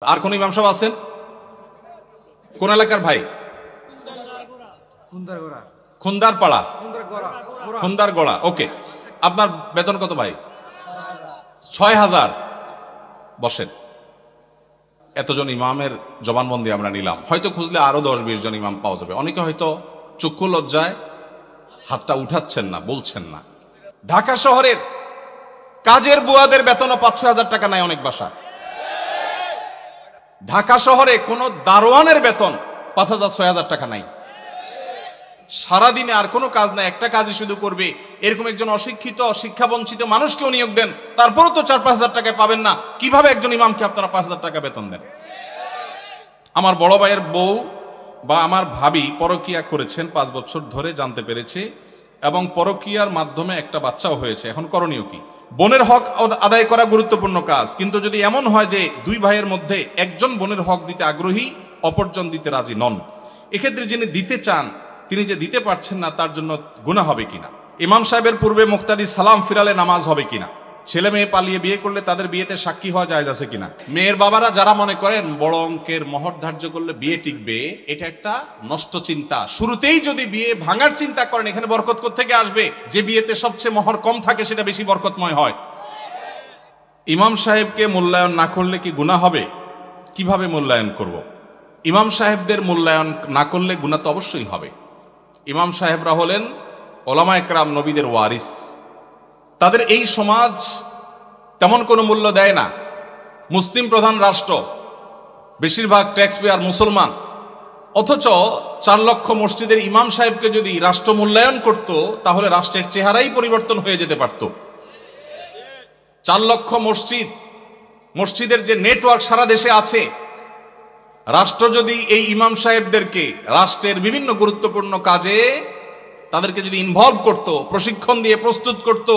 আর কোন ইমাম সাহেব আছেন? কোন এলাকার ভাই? খুন্দারপাড়া, খুন্দারগড়া। ওকে, আপনার বেতন কত ভাই? ৬,০০০। বসেন। এতজন ইমামের জবানবন্দি আমরা নিলাম, হয়তো খুঁজলে আরো ১০-২০ জন ইমাম পাওয়া যাবে। অনেকে হয়তো চক্ষু লজ্জায় হাতটা উঠাচ্ছেন না, বলছেন না। ঢাকা শহরের কাজের বুয়াদের বেতনও ৫-৬ হাজার টাকা নাই অনেক বাসা। ঢাকা শহরে কোন দারোয়ানের বেতন ৫,০০০-৬,০০০ টাকা নাই। সারাদিনে আর কোনো কাজ নাই, একটা কাজই শুধু করবে, এরকম একজন অশিক্ষিত শিক্ষা বঞ্চিত মানুষকেও নিয়োগ দেন, তারপরও তো ৪-৫ হাজার টাকায় পাবেন না। কিভাবে একজন ইমামকে আপনারা ৫,০০০ টাকা বেতন দেন? আমার বড় ভাইয়ের বউ বা আমার ভাবি পরকিয়া করেছেন ৫ বছর ধরে, জানতে পেরেছি, এবং পরকিয়ার মাধ্যমে একটা বাচ্চাও হয়েছে। এখন করণীয় কি? বোনের হক আদায় করা গুরুত্বপূর্ণ কাজ, কিন্তু যদি এমন হয় যে দুই ভাইয়ের মধ্যে একজন বোনের হক দিতে আগ্রহী, অপরজন দিতে রাজি নন, এক্ষেত্রে যিনি দিতে চান তিনি যে দিতে পারছেন না, তার জন্য গুনাহ হবে কিনা? ইমাম সাহেবের পূর্বে মুক্তাদি সালাম ফিরালে নামাজ হবে কিনা? ছেলে মেয়ে পালিয়ে বিয়ে করলে তাদের বিয়েতে সাক্ষী হওয়া জায়েজ আছে কিনা? মেয়ের বাবারা যারা মনে করেন বড় অঙ্কের মহর ধার্য করলে বিয়ে টিকবে, এটা একটা নষ্ট চিন্তা। শুরুতেই যদি বিয়ে ভাঙার চিন্তা করেন, এখানে বরকত কোত্থেকে আসবে? যে বিয়েতে সবচেয়ে মহর কম থাকে সেটা বেশি বরকতময় হয়। ইমাম সাহেবকে মূল্যায়ন না করলে কি গুনাহ হবে? কিভাবে মূল্যায়ন করব? ইমাম সাহেবদের মূল্যায়ন না করলে গুনাহ তো অবশ্যই হবে। ইমাম সাহেবরা হলেন ওলামা একরাম, নবীদের ওয়ারিস। তাদের এই সমাজ তেমন কোনো মূল্য দেয় না। মুসলিম প্রধান রাষ্ট্র, বেশিরভাগ ট্যাক্স পেয়ার মুসলমান, অথচ ৪ লক্ষ মসজিদের ইমাম সাহেবকে যদি রাষ্ট্র মূল্যায়ন করত, তাহলে রাষ্ট্রের চেহারাই পরিবর্তন হয়ে যেতে পারত। ৪ লক্ষ মসজিদের যে নেটওয়ার্ক সারা দেশে আছে, রাষ্ট্র যদি এই ইমাম সাহেবদেরকে রাষ্ট্রের বিভিন্ন গুরুত্বপূর্ণ কাজে তাদেরকে যদি ইনভলভ করত, প্রশিক্ষণ দিয়ে প্রস্তুত করত,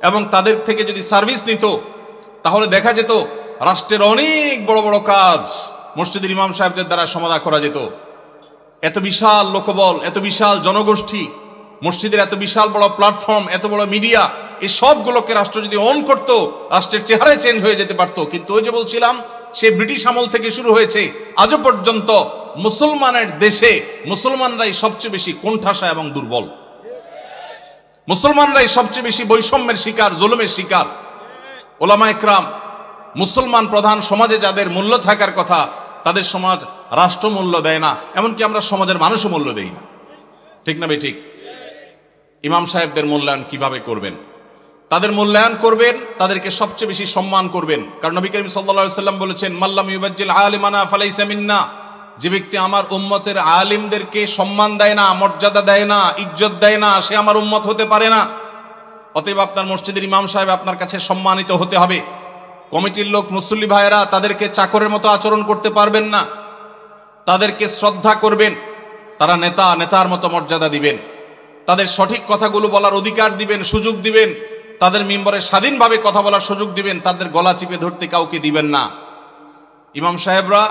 এবং তাদের থেকে যদি সার্ভিস নিত, তাহলে দেখা যেত রাষ্ট্রের অনেক বড় বড় কাজ মসজিদের ইমাম সাহেবদের দ্বারা সমাধা করা যেত। এত বিশাল লোকবল, এত বিশাল জনগোষ্ঠী, মসজিদের এত বিশাল বড় প্ল্যাটফর্ম, এত বড় মিডিয়া, এই সবগুলোকে রাষ্ট্র যদি অন করত, রাষ্ট্রের চেহারায় চেঞ্জ হয়ে যেতে পারত। কিন্তু ওই যে বলছিলাম, সে ব্রিটিশ আমল থেকে শুরু হয়েছে, আজও পর্যন্ত মুসলমানের দেশে মুসলমানরাই সবচেয়ে বেশি কোণঠাসা এবং দুর্বল। মুসলমানরাই সবচেয়ে বেশি বৈষম্যের শিকার, জুলুমের শিকার। ওলামা একরাম, মুসলমান প্রধান সমাজে যাদের মূল্য থাকার কথা, তাদের সমাজ রাষ্ট্র মূল্য দেয় না, এমনকি আমরা সমাজের মানুষও মূল্য দেই না। ঠিক না বেঠিক? ইমাম সাহেবদের মূল্যায়ন কিভাবে করবেন? তাদের মূল্যায়ন করবেন, তাদেরকে সবচেয়ে বেশি সম্মান করবেন। কারণ নবী করিম সাল্লাল্লাহু আলাইহি ওয়াসাল্লাম বলেছেন, মাল্লাম ইউবাজ্জিল আলিমানা ফালাইসা মিন্না। যে ব্যক্তি আমার উম্মতের আলিমদেরকে সম্মান দেয় না, মর্যাদা দেয় না, ইজ্জত দেয় না, সে আমার উম্মত হতে পারে না। অতএব আপনার মসজিদের ইমাম সাহেব আপনার কাছে সম্মানিত হতে হবে। কমিটির লোক, মুসল্লি ভাইয়েরা তাদেরকে চাকরের মতো আচরণ করতে পারবেন না, তাদেরকে শ্রদ্ধা করবেন। তারা নেতার মতো মর্যাদা দিবেন, তাদের সঠিক কথাগুলো বলার অধিকার দিবেন, সুযোগ দিবেন, তাদের মিম্বরে স্বাধীনভাবে কথা বলার সুযোগ দিবেন, তাদের গলা চিপে ধরতে কাউকে দিবেন না। ইমাম সাহেবরা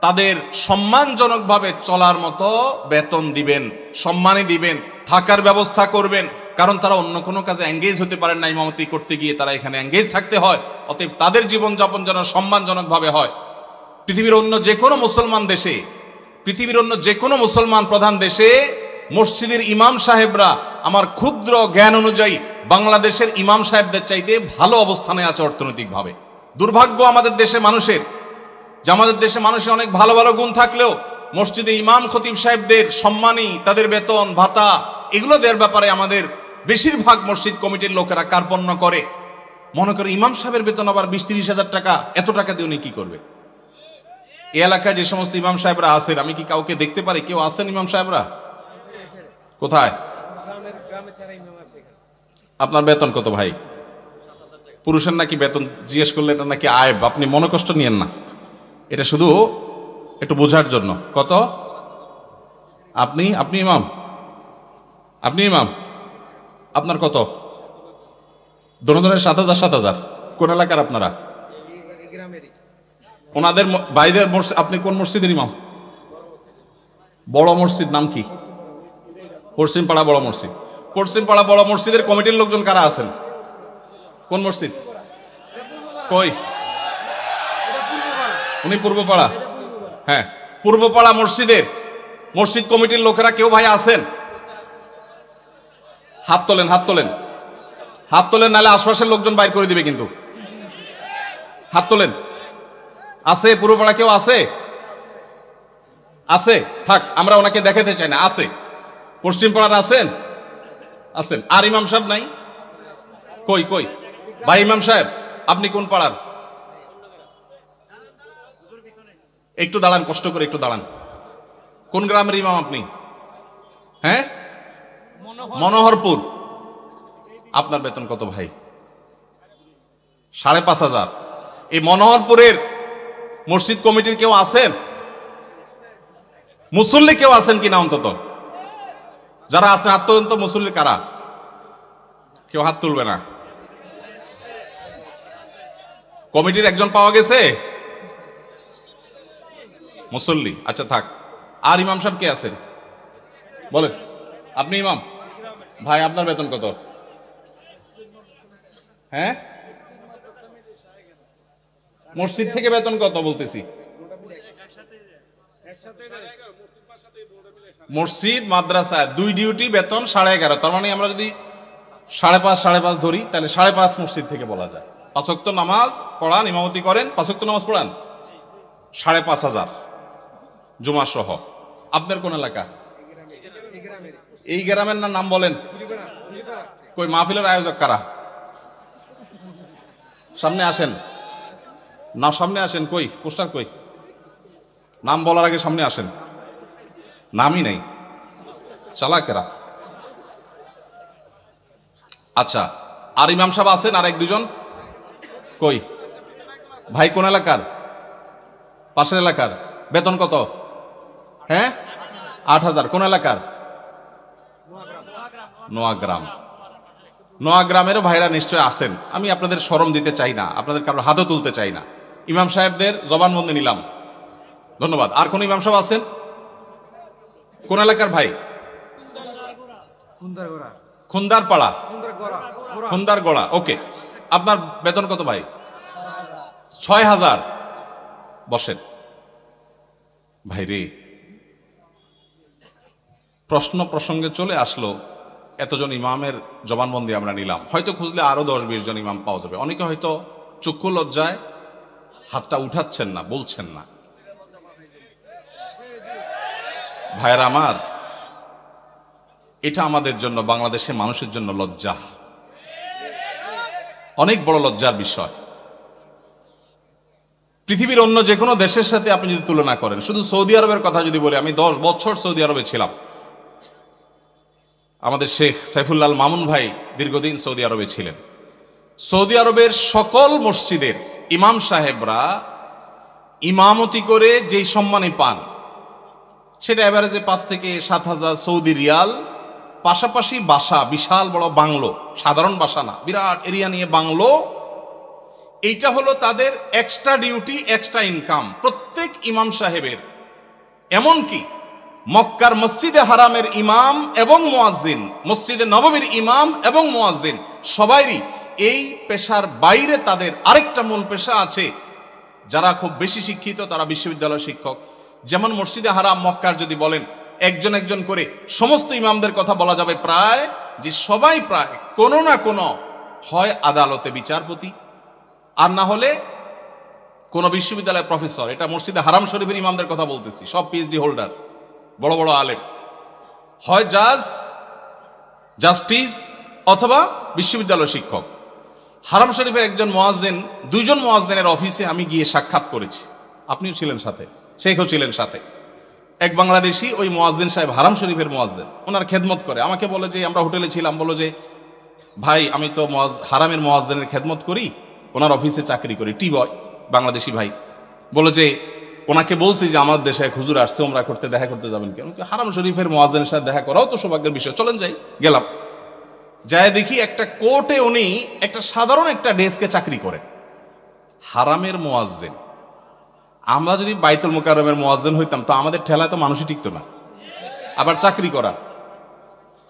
তাদের সম্মানজনকভাবে চলার মতো বেতন দিবেন, সম্মানই দিবেন, থাকার ব্যবস্থা করবেন। কারণ তারা অন্য কোনো কাজে এঙ্গেজ হতে পারেন না, ইমামতি করতে গিয়ে তারা এখানে এঙ্গেজ থাকতে হয়। অতএব তাদের জীবনযাপন যেন সম্মানজনকভাবে হয়। পৃথিবীর অন্য যে কোনো মুসলমান দেশে, পৃথিবীর অন্য যে কোনো মুসলমান প্রধান দেশে মসজিদের ইমাম সাহেবরা আমার ক্ষুদ্র জ্ঞান অনুযায়ী বাংলাদেশের ইমাম সাহেবদের চাইতে ভালো অবস্থানে আছে অর্থনৈতিকভাবে। দুর্ভাগ্য আমাদের দেশে মানুষের, যে আমাদের দেশে মানুষের অনেক ভালো ভালো গুণ থাকলেও মসজিদে ইমাম খতিব সাহেবদের সম্মানী, তাদের বেতন ভাতা, এগুলো দেওয়ার ব্যাপারে আমাদের বেশিরভাগ মসজিদ কমিটির লোকেরা কার্পণ্য করে। মনে করে ইমাম সাহেবের বেতন আবার ২০-৩০ হাজার টাকা, এত টাকা দিয়ে উনি কি করবে? এই এলাকায় যে সমস্ত ইমাম সাহেবরা আছেন, আমি কি কাউকে দেখতে পারি কেউ আছেন ইমাম সাহেবরা? কোথায়? আপনার বেতন কত ভাই? পুরুষের নাকি বেতন জিজ্ঞেস করলে এটা নাকি আয়ব, আপনি মনে কষ্ট নিয়েন না, এটা শুধু একটু বোঝার জন্য। কত? আপনি ইমাম, আপনি ইমাম, আপনার কত? দোনোজনের ৭,০০০। কোন এলাকার আপনারা? ওনাদের ভাইদের মসজিদ। আপনি কোন মসজিদের ইমাম? বড় মসজিদ নাম কি? পশ্চিমপাড়া বড় মসজিদ। পশ্চিমপাড়া বড় মসজিদের কমিটির লোকজন কারা আছেন? কোন মসজিদ? কই? উনি পূর্বপাড়া, হ্যাঁ পূর্বপাড়া মসজিদের মসজিদ কমিটির লোকেরা কেউ ভাই আছেন? হাত তোলেন, হাত তোলেন, হাত তোলেন, নাহলে আশপাশের লোকজন বাইর করে দিবে কিন্তু। হাত তোলেন। আছে পূর্বপাড়া কেউ আছে? আছে, থাক, আমরা ওনাকে দেখাতে চাই না। আছে পশ্চিম পাড়ার আছেন? আছেন। আর ইমাম সাহেব নাই? কই কই ভাই ইমাম সাহেব, আপনি কোন পাড়ার? একটু দাঁড়ান, কষ্ট করে একটু দাঁড়ান। কোন গ্রামের ইমাম আপনি? হ্যাঁ, মনোহরপুর। আপনার বেতন কত ভাই? 5,500। এই মনোহরপুরের মসজিদ কমিটির কেউ আছেন? মুসল্লি কেউ আছেন কিনা অন্তত? যারা আছেন হাত তোলেন তো। মুসল্লি কারা? কেউ হাত তুলবে না। কমিটির একজন পাওয়া গেছে মুসল্লি? আচ্ছা থাক। আর ইমাম সাহেব কে আছেন বলেন? আপনি ইমাম ভাই, আপনার বেতন কত? হ্যাঁ, মসজিদ থেকে বেতন কত বলতেছি? মসজিদ মাদ্রাসা দুই ডিউটি বেতন 11.5। তার মানে আমরা যদি 5.5 ধরি তাহলে 5.5 মসজিদ থেকে বলা যায়। 5 ওয়াক্ত নামাজ পড়ান, ইমামতি করেন, 5 ওয়াক্ত নামাজ পড়ান, 5,500 জুমা সহ। আপনার কোন এলাকা? এই গ্রামের নাম বলেন। কই মাহফিলের আয়োজক কারা? সামনে আসেন না, সামনে আসেন। কই পোস্টার কই? নাম বলার আগে সামনে আসেন। নামই নেই, চালাকেরা। আচ্ছা, আর ইমাম সাহেব আছেন আর 1-2 জন? কই ভাই কোন এলাকার? পাশের এলাকার। বেতন কত? হ্যাঁ 8,000। কোন এলাকার? নোয়াগ্রাম। নোয়াগ্রামেরও ভাইরা নিশ্চয় আছেন। আমি আপনাদের শরম দিতে চাই না, আপনাদের কারো হাতও তুলতে চাই না। ইমাম সাহেবদের জবানবন্দি নিলাম, ধন্যবাদ। আর কোন ইমাম সাহেব আছেন? কোন এলাকার ভাই? খুন্দারপাড়া, খুন্দারগড়া। ওকে, আপনার বেতন কত ভাই? 6,000। বসেন ভাই রে। প্রশ্ন প্রসঙ্গে চলে আসলো, এতজন ইমামের জবানবন্দি আমরা নিলাম। হয়তো খুঁজলে আরো 10-20 জন ইমাম পাওয়া যাবে। অনেকে হয়তো চক্ষু লজ্জায় হাতটা উঠাচ্ছেন না, বলছেন না। ভাইয়েরা আমার, এটা আমাদের জন্য, বাংলাদেশের মানুষের জন্য লজ্জা, অনেক বড় লজ্জার বিষয়। পৃথিবীর অন্য যে কোনো দেশের সাথে আপনি যদি তুলনা করেন, শুধু সৌদি আরবের কথা যদি বলি, আমি 10 বছর সৌদি আরবে ছিলাম। আমাদের শেখ সাইফুল্লাহ মামুন ভাই দীর্ঘদিন সৌদি আরবে ছিলেন। সৌদি আরবের সকল মসজিদের ইমাম সাহেবরা ইমামতি করে যেই সম্মানী পান, সেটা এভারেজে 5 থেকে 7,000 সৌদি রিয়াল। পাশাপাশি বাসা, বিশাল বড় বাংলো, সাধারণ বাসা না, বিরাট এরিয়া নিয়ে বাংলো। এইটা হলো তাদের এক্সট্রা ডিউটি, এক্সট্রা ইনকাম প্রত্যেক ইমাম সাহেবের। এমনকি মক্কার মসজিদে হারামের ইমাম এবং মুয়াজ্জিন, মসজিদে নববীর ইমাম এবং মুয়াজ্জিন, সবাইরই এই পেশার বাইরে তাদের আরেকটা মূল পেশা আছে। যারা খুব বেশি শিক্ষিত তারা বিশ্ববিদ্যালয় শিক্ষক। যেমন মসজিদে হারাম মক্কার যদি বলেন একজন একজন করে সমস্ত ইমামদের কথা বলা যাবে, প্রায় যে সবাই প্রায় কোনো না কোনো হয় আদালতে বিচারপতি, আর না হলে কোন বিশ্ববিদ্যালয়ের প্রফেসর। এটা মসজিদে হারাম শরীফের ইমামদের কথা বলতেছি, সব পিএইচডি হোল্ডার, বড় বড় আলেম, হয় জাজ, জাস্টিস অথবা বিশ্ববিদ্যালয় শিক্ষক। হারাম শরীফের একজন মুয়াজ্জিন, 2 জন মুয়াজ্জিনের অফিসে আমি গিয়ে সাক্ষাৎ করেছি। আপনিও ছিলেন সাথে, শেখও ছিলেন সাথে। এক বাংলাদেশি ওই মুয়াজ্জিন সাহেব হারাম শরীফের মুয়াজ্জিন, ওনার খেদমত করে। আমাকে বলে যে, আমরা হোটেলে ছিলাম, বলো যে ভাই আমি তো হারামের মুয়াজ্জিনের খেদমত করি, ওনার অফিসে চাকরি করি, টি বয়, বাংলাদেশি ভাই। বলো যে ওনাকে বলছি যে আমার দেশে এক হুজুর আসছে, ওমরা করতে, দেখা করতে যাবেন কেন? হারাম শরীফের মুয়াজ্জিনের সাথে দেখা করাও তো সৌভাগ্যের বিষয়, চলেন যাই। গেলাম, যায় দেখি একটা কোর্টে উনি একটা সাধারণ একটা ডেস্কে চাকরি করেন, হারামের মুয়াজ্জিন। আমরা যদি বাইতুল মুকাররমের মুয়াজ্জিন হইতাম তো আমাদের ঠেলায় তো মানুষই টিকতো না। আবার চাকরি করা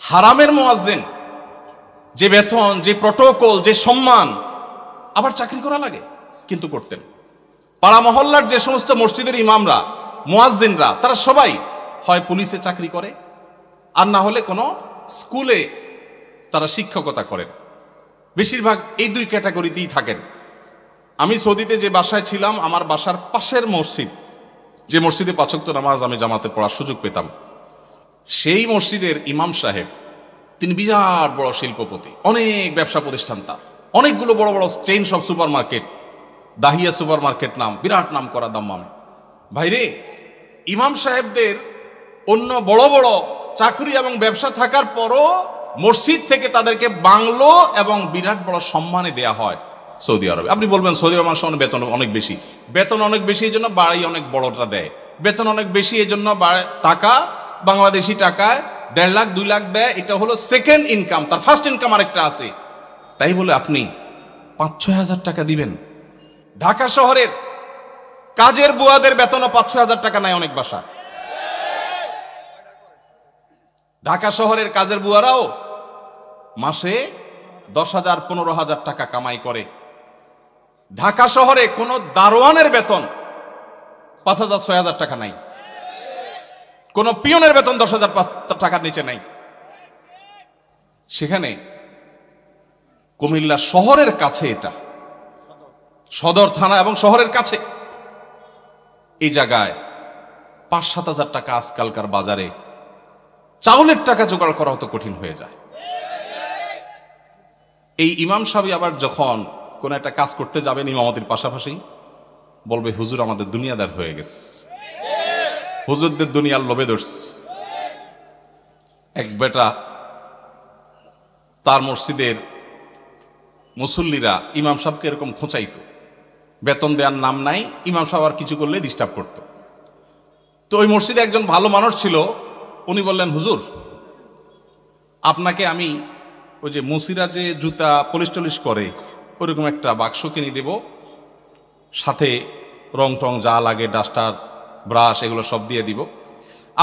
হারামের মুয়াজ্জিন, যে বেতন, যে প্রটোকল, যে সম্মান, আবার চাকরি করা লাগে, কিন্তু করতেন। পাড়া মহল্লার যে সমস্ত মসজিদের ইমামরা, মুয়াজ্জিনরা, তারা সবাই হয় পুলিশে চাকরি করে, আর না হলে কোনো স্কুলে তারা শিক্ষকতা করেন। বেশিরভাগ এই দুই ক্যাটাগরিতেই থাকেন। আমি সৌদিতে যে বাসায় ছিলাম, আমার বাসার পাশের মসজিদ, যে মসজিদে 5 ওয়াক্ত নামাজ আমি জামাতে পড়ার সুযোগ পেতাম, সেই মসজিদের ইমাম সাহেব, তিনি বিরাট বড় শিল্পপতি, অনেক ব্যবসা প্রতিষ্ঠান তার, অনেকগুলো বড় বড় চেইন সব super market, Dahiya super market নাম, বিরাট নাম করা দাম্মামে। ভাইরে, ইমাম সাহেবদের অন্য বড় বড় চাকরি এবং ব্যবসা থাকার পরও মসজিদ থেকে তাদেরকে বাংলো এবং বিরাট বড় সম্মানে দেয়া হয় সৌদি আরবে। আপনি বলবেন সৌদি আরব মানুষের বেতন অনেক বেশি, বেতন অনেক বেশি এই জন্য বাড়ি অনেক বড়টা দেয়, বেতন অনেক বেশি এই জন্য টাকা বাংলাদেশি টাকায় 1.5 লাখ 2 লাখ দেয়, এটা হলো সেকেন্ড ইনকাম, তার ফার্স্ট ইনকাম আরেকটা আছে। তাই বলে আপনি 5-6 হাজার টাকা দিবেন? ঢাকা শহরের কাজের বুয়াদের বেতনও 5-6 হাজার টাকা নাই অনেক বাসা। ঢাকা শহরের কাজের বুয়ারাও মাসে 10,000 15,000 টাকা কামাই করে। ঢাকা শহরে কোনো দারোয়ানের বেতন 5,000 6,000 টাকা নাই, কোনো পিয়নের বেতন 10,000 টাকার নিচে নাই। সেখানে কুমিল্লা শহরের কাছে, এটা সদর থানা এবং শহরের কাছে, এই জায়গায় 5-7 হাজার টাকা আজকালকার বাজারে চাউলের টাকা জোগাড় করা হতো কঠিন হয়ে যায়। এই ইমাম সাহেব আবার যখন কোন একটা কাজ করতে যাবেন ইমামতির পাশাপাশি বলবে, হুজুর আমাদের দুনিয়াদার হয়ে গেছে, হুজুরদের দুনিয়ার লোভে ধরছে। এক বেটা, তার মসজিদের মুসল্লিরা ইমাম সাহেবকে এরকম খোঁচাইতো, বেতন দেওয়ার নাম নাই, ইমাম সাহেব আর কিছু করলে ডিস্টার্ব করত। তো ওই মসজিদে একজন ভালো মানুষ ছিল, উনি বললেন, হুজুর আপনাকে আমি ওই যে মুসিরা যে জুতা পলিশ টলিশ করে ওরকম একটা বাক্স কিনে দেব, সাথে রং টং যা লাগে, ডাস্টার ব্রাশ এগুলো সব দিয়ে দিব।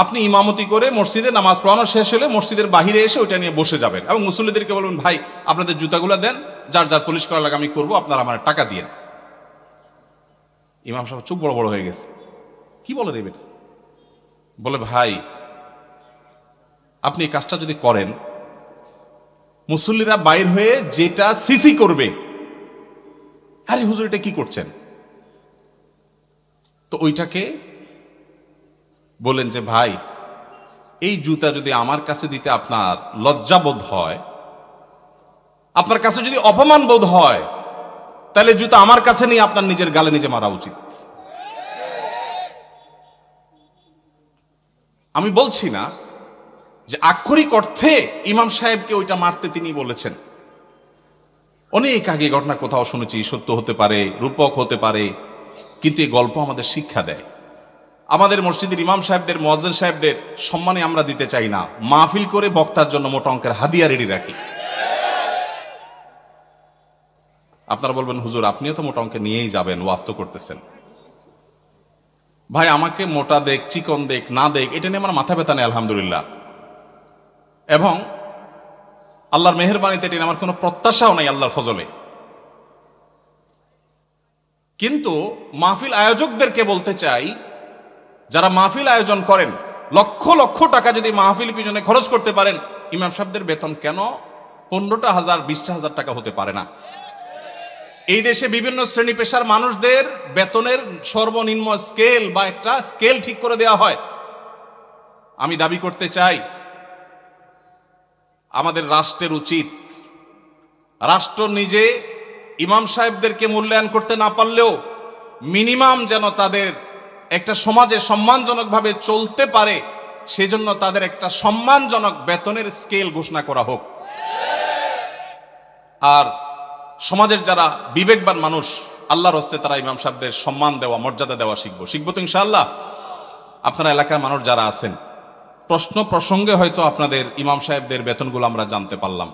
আপনি ইমামতি করে মসজিদে নামাজ পড়ানো শেষ হলে মসজিদের বাহিরে এসে ওইটা নিয়ে বসে যাবেন এবং মুসল্লিদেরকে বলবেন, ভাই আপনাদের জুতাগুলো দেন, যার যার পলিশ করা লাগে আমি করবো, আপনারা আমার টাকা দিয়ে। ইমাম সাহেব চোখ বড় বড় হয়ে গেছে, কি বলে রে বেটা? বলে, ভাই আপনি এই কাজটা যদি করেন, মুসল্লিরা বাইর হয়ে যেটা সিসি করবে, আরে হুজুর এটা কি করছেন? তো ওইটাকে বলেন যে, ভাই এই জুতা যদি আমার কাছে দিতে আপনার লজ্জাবোধ হয়, আপনার কাছে যদি অপমান বোধ হয়, তাহলে জুতা আমার কাছে নিয়ে আপনার নিজের গালে নিজে মারা উচিত। আমি বলছি না যে আক্ষরিক অর্থে ইমাম সাহেবকে ওইটা মারতে তিনি বলেছেন। অনেক আগে ঘটনা কোথাও শুনেছি, সত্য হতে পারে, রূপক হতে পারে, কিন্তু এই গল্প আমাদের শিক্ষা দেয়। আমাদের মসজিদের ইমাম সাহেবদের, মুয়াজ্জিন সাহেবদের সম্মানে আমরা দিতে চাই না, মাহফিল করে বক্তার জন্য মোটা অঙ্কের হাদিয়া রেডি রাখি। আপনারা বলবেন, হুজুর আপনিও তো মোটা অঙ্কে নিয়েই যাবেন, ওয়াজ তো করতেছেন। ভাই আমাকে মোটা দেখ, চিকন দেখ, না দেখ, এটা নিয়ে আমার মাথা ব্যথা নেই আলহামদুলিল্লাহ, এবং আল্লাহর মেহেরবানিতে এটা আমার কোনো প্রত্যাশাও নাই আল্লাহর ফজলে। কিন্তু মাহফিল আয়োজকদেরকে বলতে চাই, যারা মাহফিল আয়োজন করেন, লক্ষ লক্ষ টাকা যদি মাহফিল পিছনে খরচ করতে পারেন, ইমাম সাহেবদের বেতন কেন 15,000 20,000 টাকা হতে পারে না? এই দেশে বিভিন্ন শ্রেণী পেশার মানুষদের বেতনের সর্বনিম্ন স্কেল বা একটা স্কেল ঠিক করে দেওয়া হয়। আমি দাবি করতে চাই, আমাদের রাষ্ট্রের উচিত, রাষ্ট্র নিজে ইমাম সাহেবদেরকে মূল্যায়ন করতে না পারলেও মিনিমাম যেন তাদের একটা সমাজে সম্মানজনকভাবে চলতে পারে, সেজন্য তাদের একটা সম্মানজনক বেতনের স্কেল ঘোষণা করা হোক। আর সমাজের যারা বিবেকবান মানুষ, আল্লাহর হস্তে তারা ইমাম সাহেবদের সম্মান দেওয়া, মর্যাদা দেওয়া শিখবো তো ইনশাআল্লাহ। আপনারা এলাকার মানুষ যারা আছেন, প্রশ্ন প্রসঙ্গে হয়তো আপনাদের ইমাম সাহেবদের বেতনগুলো আমরা জানতে পারলাম,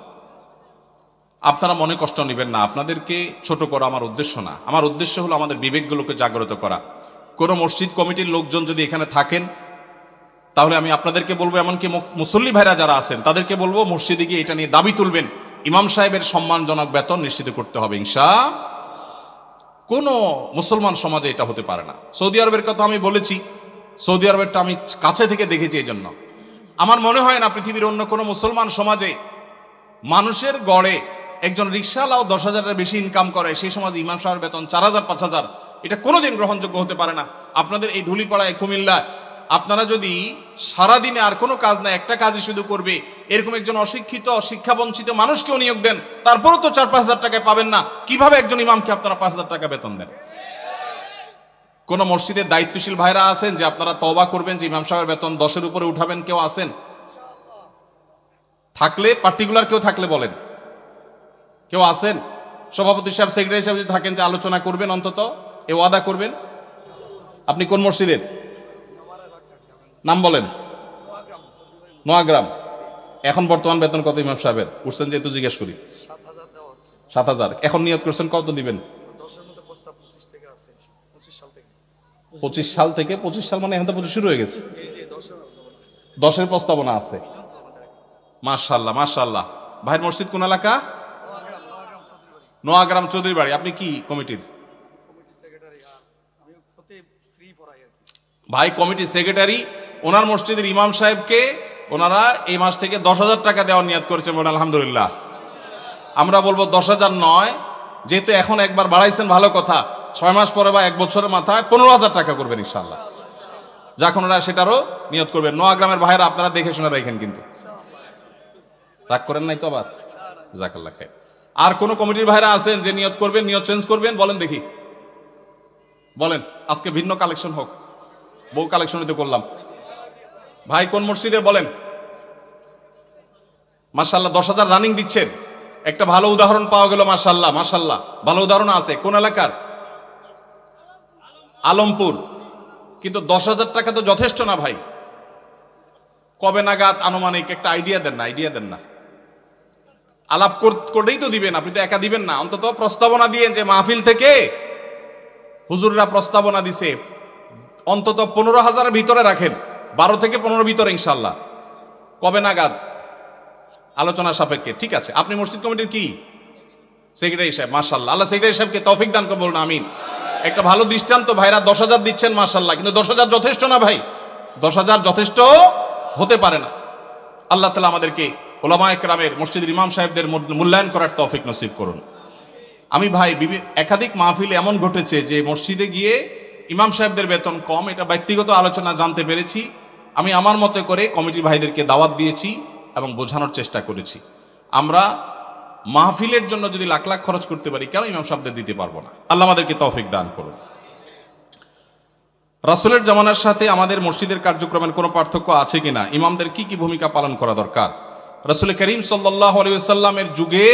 আপনারা মনে কষ্ট নেবেন না, আপনাদেরকে ছোট করা আমার উদ্দেশ্য না। আমার উদ্দেশ্য হলো আমাদের বিবেকগুলোকে জাগ্রত করা। কোনো মসজিদ কমিটির লোকজন যদি এখানে থাকেন, তাহলে আমি আপনাদেরকে বলবো, এমনকি মুসল্লি ভাইরা যারা আছেন তাদেরকে বলবো, মসজিদে গিয়ে এটা নিয়ে দাবি তুলবেন, ইমাম সাহেবের সম্মানজনক বেতন নিশ্চিত করতে হবে ইনশাআল্লাহ। কোনো মুসলমান সমাজে এটা হতে পারে না। সৌদি আরবের কথা আমি বলেছি, সৌদি আরবেরটা আমি কাছে থেকে দেখেছি। এই জন্য আমার মনে হয় না পৃথিবীর অন্য কোনো মুসলমান সমাজে মানুষের গড়ে একজন রিক্সাওয়ালাও 10,000-এর বেশি ইনকাম করে, সেই সমাজে ইমাম সাহেবের বেতন 4,000 5,000, এটা কোনোদিন গ্রহণযোগ্য হতে পারে না। আপনাদের এই ধুলিপাড়ায় কুমিল্লায় আপনারা যদি সারাদিনে আর কোনো কাজ না, একটা কাজই শুধু করবে, এরকম একজন অশিক্ষিত শিক্ষাবঞ্চিত মানুষকেও নিয়োগ দেন, তারপরও তো 4-5 হাজার টাকায় পাবেন না। কিভাবে একজন ইমামকে আপনারা 5,000 টাকা বেতন দেন? কোন মসজিদের দায়িত্বশীল ভাইরা আছেন যে আপনারা তওবা করবেন যে ইমাম সাহেবের বেতন 10-এর উপরে উঠাবেন? কেউ আছেন? থাকলে পার্টিকুলার কেউ থাকলে বলেন, কেউ আছেন? সভাপতি সাহেব, সেক্রেটারি সাহেব যদি থাকেন যে আলোচনা করবেন, অন্তত এ ওয়াদা করবেন। আপনি কোন মসজিদের নাম বলেন? নোয়াগ্রাম। এখন বর্তমান বেতন কত ইমাম সাহেবের? উঠছেন যেহেতু জিজ্ঞেস করি। 7,000। এখন নিয়ত করছেন কত দিবেন? 25 সাল থেকে। 25 সাল মানে এখন তো 25 শুরু হয়ে গেছে। 10-এর প্রস্তাবনা আছে। মাশাআল্লাহ মাশাআল্লাহ। ভাইয়ের মসজিদ কোন এলাকা? নোয়াগ্রাম চৌধুরী বাড়ি। আপনি কি কমিটির? ভাই কমিটি সেক্রেটারি। ওনার মসজিদের ইমাম সাহেবকে ওনারা এই মাস থেকে 10,000 টাকা দেওয়ার নিয়ত করেছেন। বলেন আলহামদুলিল্লাহ। আমরা বলবো 10,000 নয়, যেহেতু এখন একবার বাড়াইছেন ভালো কথা, 6 মাস পরে বা 1 বছরের মাথায় 15,000 টাকা করবেন ইনশাআল্লাহ। যখন ওরা সেটারও নিয়ত করবেন। নোয়াগ্রামের ভাইরা আপনারা দেখে শুনে রাখেন, কিন্তু রাগ করেন নাই তো আবার? জাযাকাল্লাহ খাইর। আর কোন কমিটির ভাইরা আছেন যে নিয়ত করবেন, নিয়ত চেঞ্জ করবেন? বলেন দেখি, বলেন। আজকে ভিন্ন কালেকশন হোক, বউ কালেকশনই তো করলাম। ভাই কোন মসজিদের বলেন? মাশাআল্লাহ 10,000 রানিং দিচ্ছেন। একটা ভালো উদাহরণ পাওয়া গেল। মাশাআল্লাহ মাশাআল্লাহ, ভালো উদাহরণ আছে। কোন এলাকার? আলমপুর। কিন্তু 10,000 টাকা তো যথেষ্ট না ভাই। কবে নাগাদ আনুমানিক একটা আইডিয়া দেন না? আইডিয়া দেন না, আলাপ করেই তো দিবেন। আপনি তো একা দিবেন না, অন্তত প্রস্তাবনা দিয়ে যে মাহফিল থেকে হুজুররা প্রস্তাবনা দিছে, অন্তত 15,000-এর ভিতরে রাখেন, 12 থেকে 15 ভিতরে ইনশাআল্লাহ। কবে নাগাদ? আলোচনা সাপেক্ষে। ঠিক আছে। আপনি মসজিদ কমিটির কি? সেক্রেটারি সাহেব। মাশাআল্লাহ, আল্লাহ সেক্রেটারি সাহেবকে তৌফিক দান করুন, বলুন আমিন। একটা ভালো দৃষ্টান্ত। ভাইরা 10,000 দিচ্ছেন, মাশাআল্লাহ, কিন্তু 10,000 যথেষ্ট না ভাই। 10,000 যথেষ্ট হতে পারে না। আল্লাহ তাআলা আমাদেরকে উলামায়ে কেরামের, মসজিদের ইমাম সাহেবদের মূল্যায়ন করার তৌফিক নসিব করুন। আমি ভাই একাধিক মাহফিলে এমন ঘটেছে যে মসজিদে গিয়ে ইমাম সাহেবদের বেতন কম, এটা ব্যক্তিগত আলোচনা জানতে পেরেছি। আমি আমার মতো করে কমিটির ভাইদেরকে দাওয়াত দিয়েছি এবং বোঝানোর চেষ্টা করেছি, আমরা মাহফিলের জন্য যদি লাখ লাখ খরচ করতে পারি, কেন ইমাম সাহেবদের দিতে পারবো না? আল্লাহ আমাদেরকে তৌফিক দান করুন। রাসূলের জামানার সাথে আমাদের মসজিদের কার্যক্রমের কোনো পার্থক্য আছে কিনা? ইমামদের কি কি ভূমিকা পালন করা দরকার? রাসূল করিম সাল্লাল্লাহু আলাইহি ওয়াসাল্লামের যুগে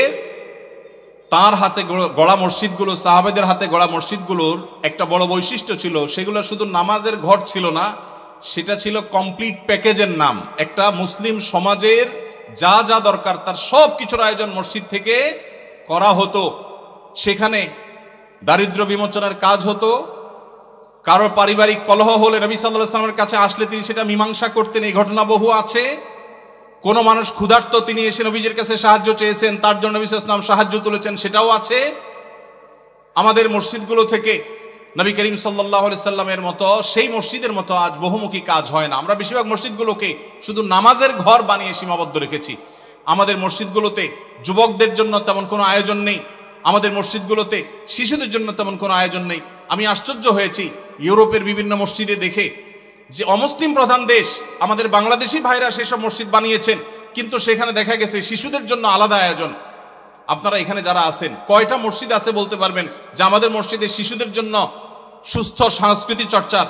তার হাতে গড়া মসজিদগুলো, সাহাবাদের হাতে গড়া মসজিদগুলোর একটা বড় বৈশিষ্ট্য ছিল, সেগুলো শুধু নামাজের ঘর ছিল না, সেটা ছিল কমপ্লিট প্যাকেজের নাম। একটা মুসলিম সমাজের যা যা দরকার তার সব কিছুর আয়োজন মসজিদ থেকে করা হতো। সেখানে দারিদ্র্য বিমোচনের কাজ হতো। কারো পারিবারিক কলহ হলে নবী সাল্লাল্লাহু আলাইহি ওয়াসাল্লামের কাছে আসলে তিনি সেটা মীমাংসা করতেন। এই ঘটনা বহু আছে। কোনো মানুষ ক্ষুধার্ত, তিনি এসে নবীজির কাছে সাহায্য চেয়েছেন, তার জন্য নবী সাল্লাল্লাহু আলাইহি ওয়াসাল্লাম সাহায্য তুলেছেন, সেটাও আছে। আমাদের মসজিদগুলো থেকে নবী করিম সাল্লাল্লাহু আলাইহি সাল্লামের মতো, সেই মসজিদের মতো আজ বহুমুখী কাজ হয় না। আমরা বেশিরভাগ মসজিদগুলোকে শুধু নামাজের ঘর বানিয়ে সীমাবদ্ধ রেখেছি। আমাদের মসজিদগুলোতে যুবকদের জন্য তেমন কোনো আয়োজন নেই। আমাদের মসজিদগুলোতে শিশুদের জন্য তেমন কোনো আয়োজন নেই। আমি আশ্চর্য হয়েছি ইউরোপের বিভিন্ন মসজিদে দেখে যে অমুসলিম প্রধান দেশ, আমাদের বাংলাদেশি ভাইরা সেসব মসজিদ বানিয়েছেন, কিন্তু সেখানে দেখা গেছে শিশুদের জন্য আলাদা আয়োজন। আপনারা এখানে যারা আছেন, কয়টা মসজিদ আছে বলতে পারবেন যে আমাদের মসজিদে শিশুদের জন্য সুস্থ সংস্কৃতি চর্চার,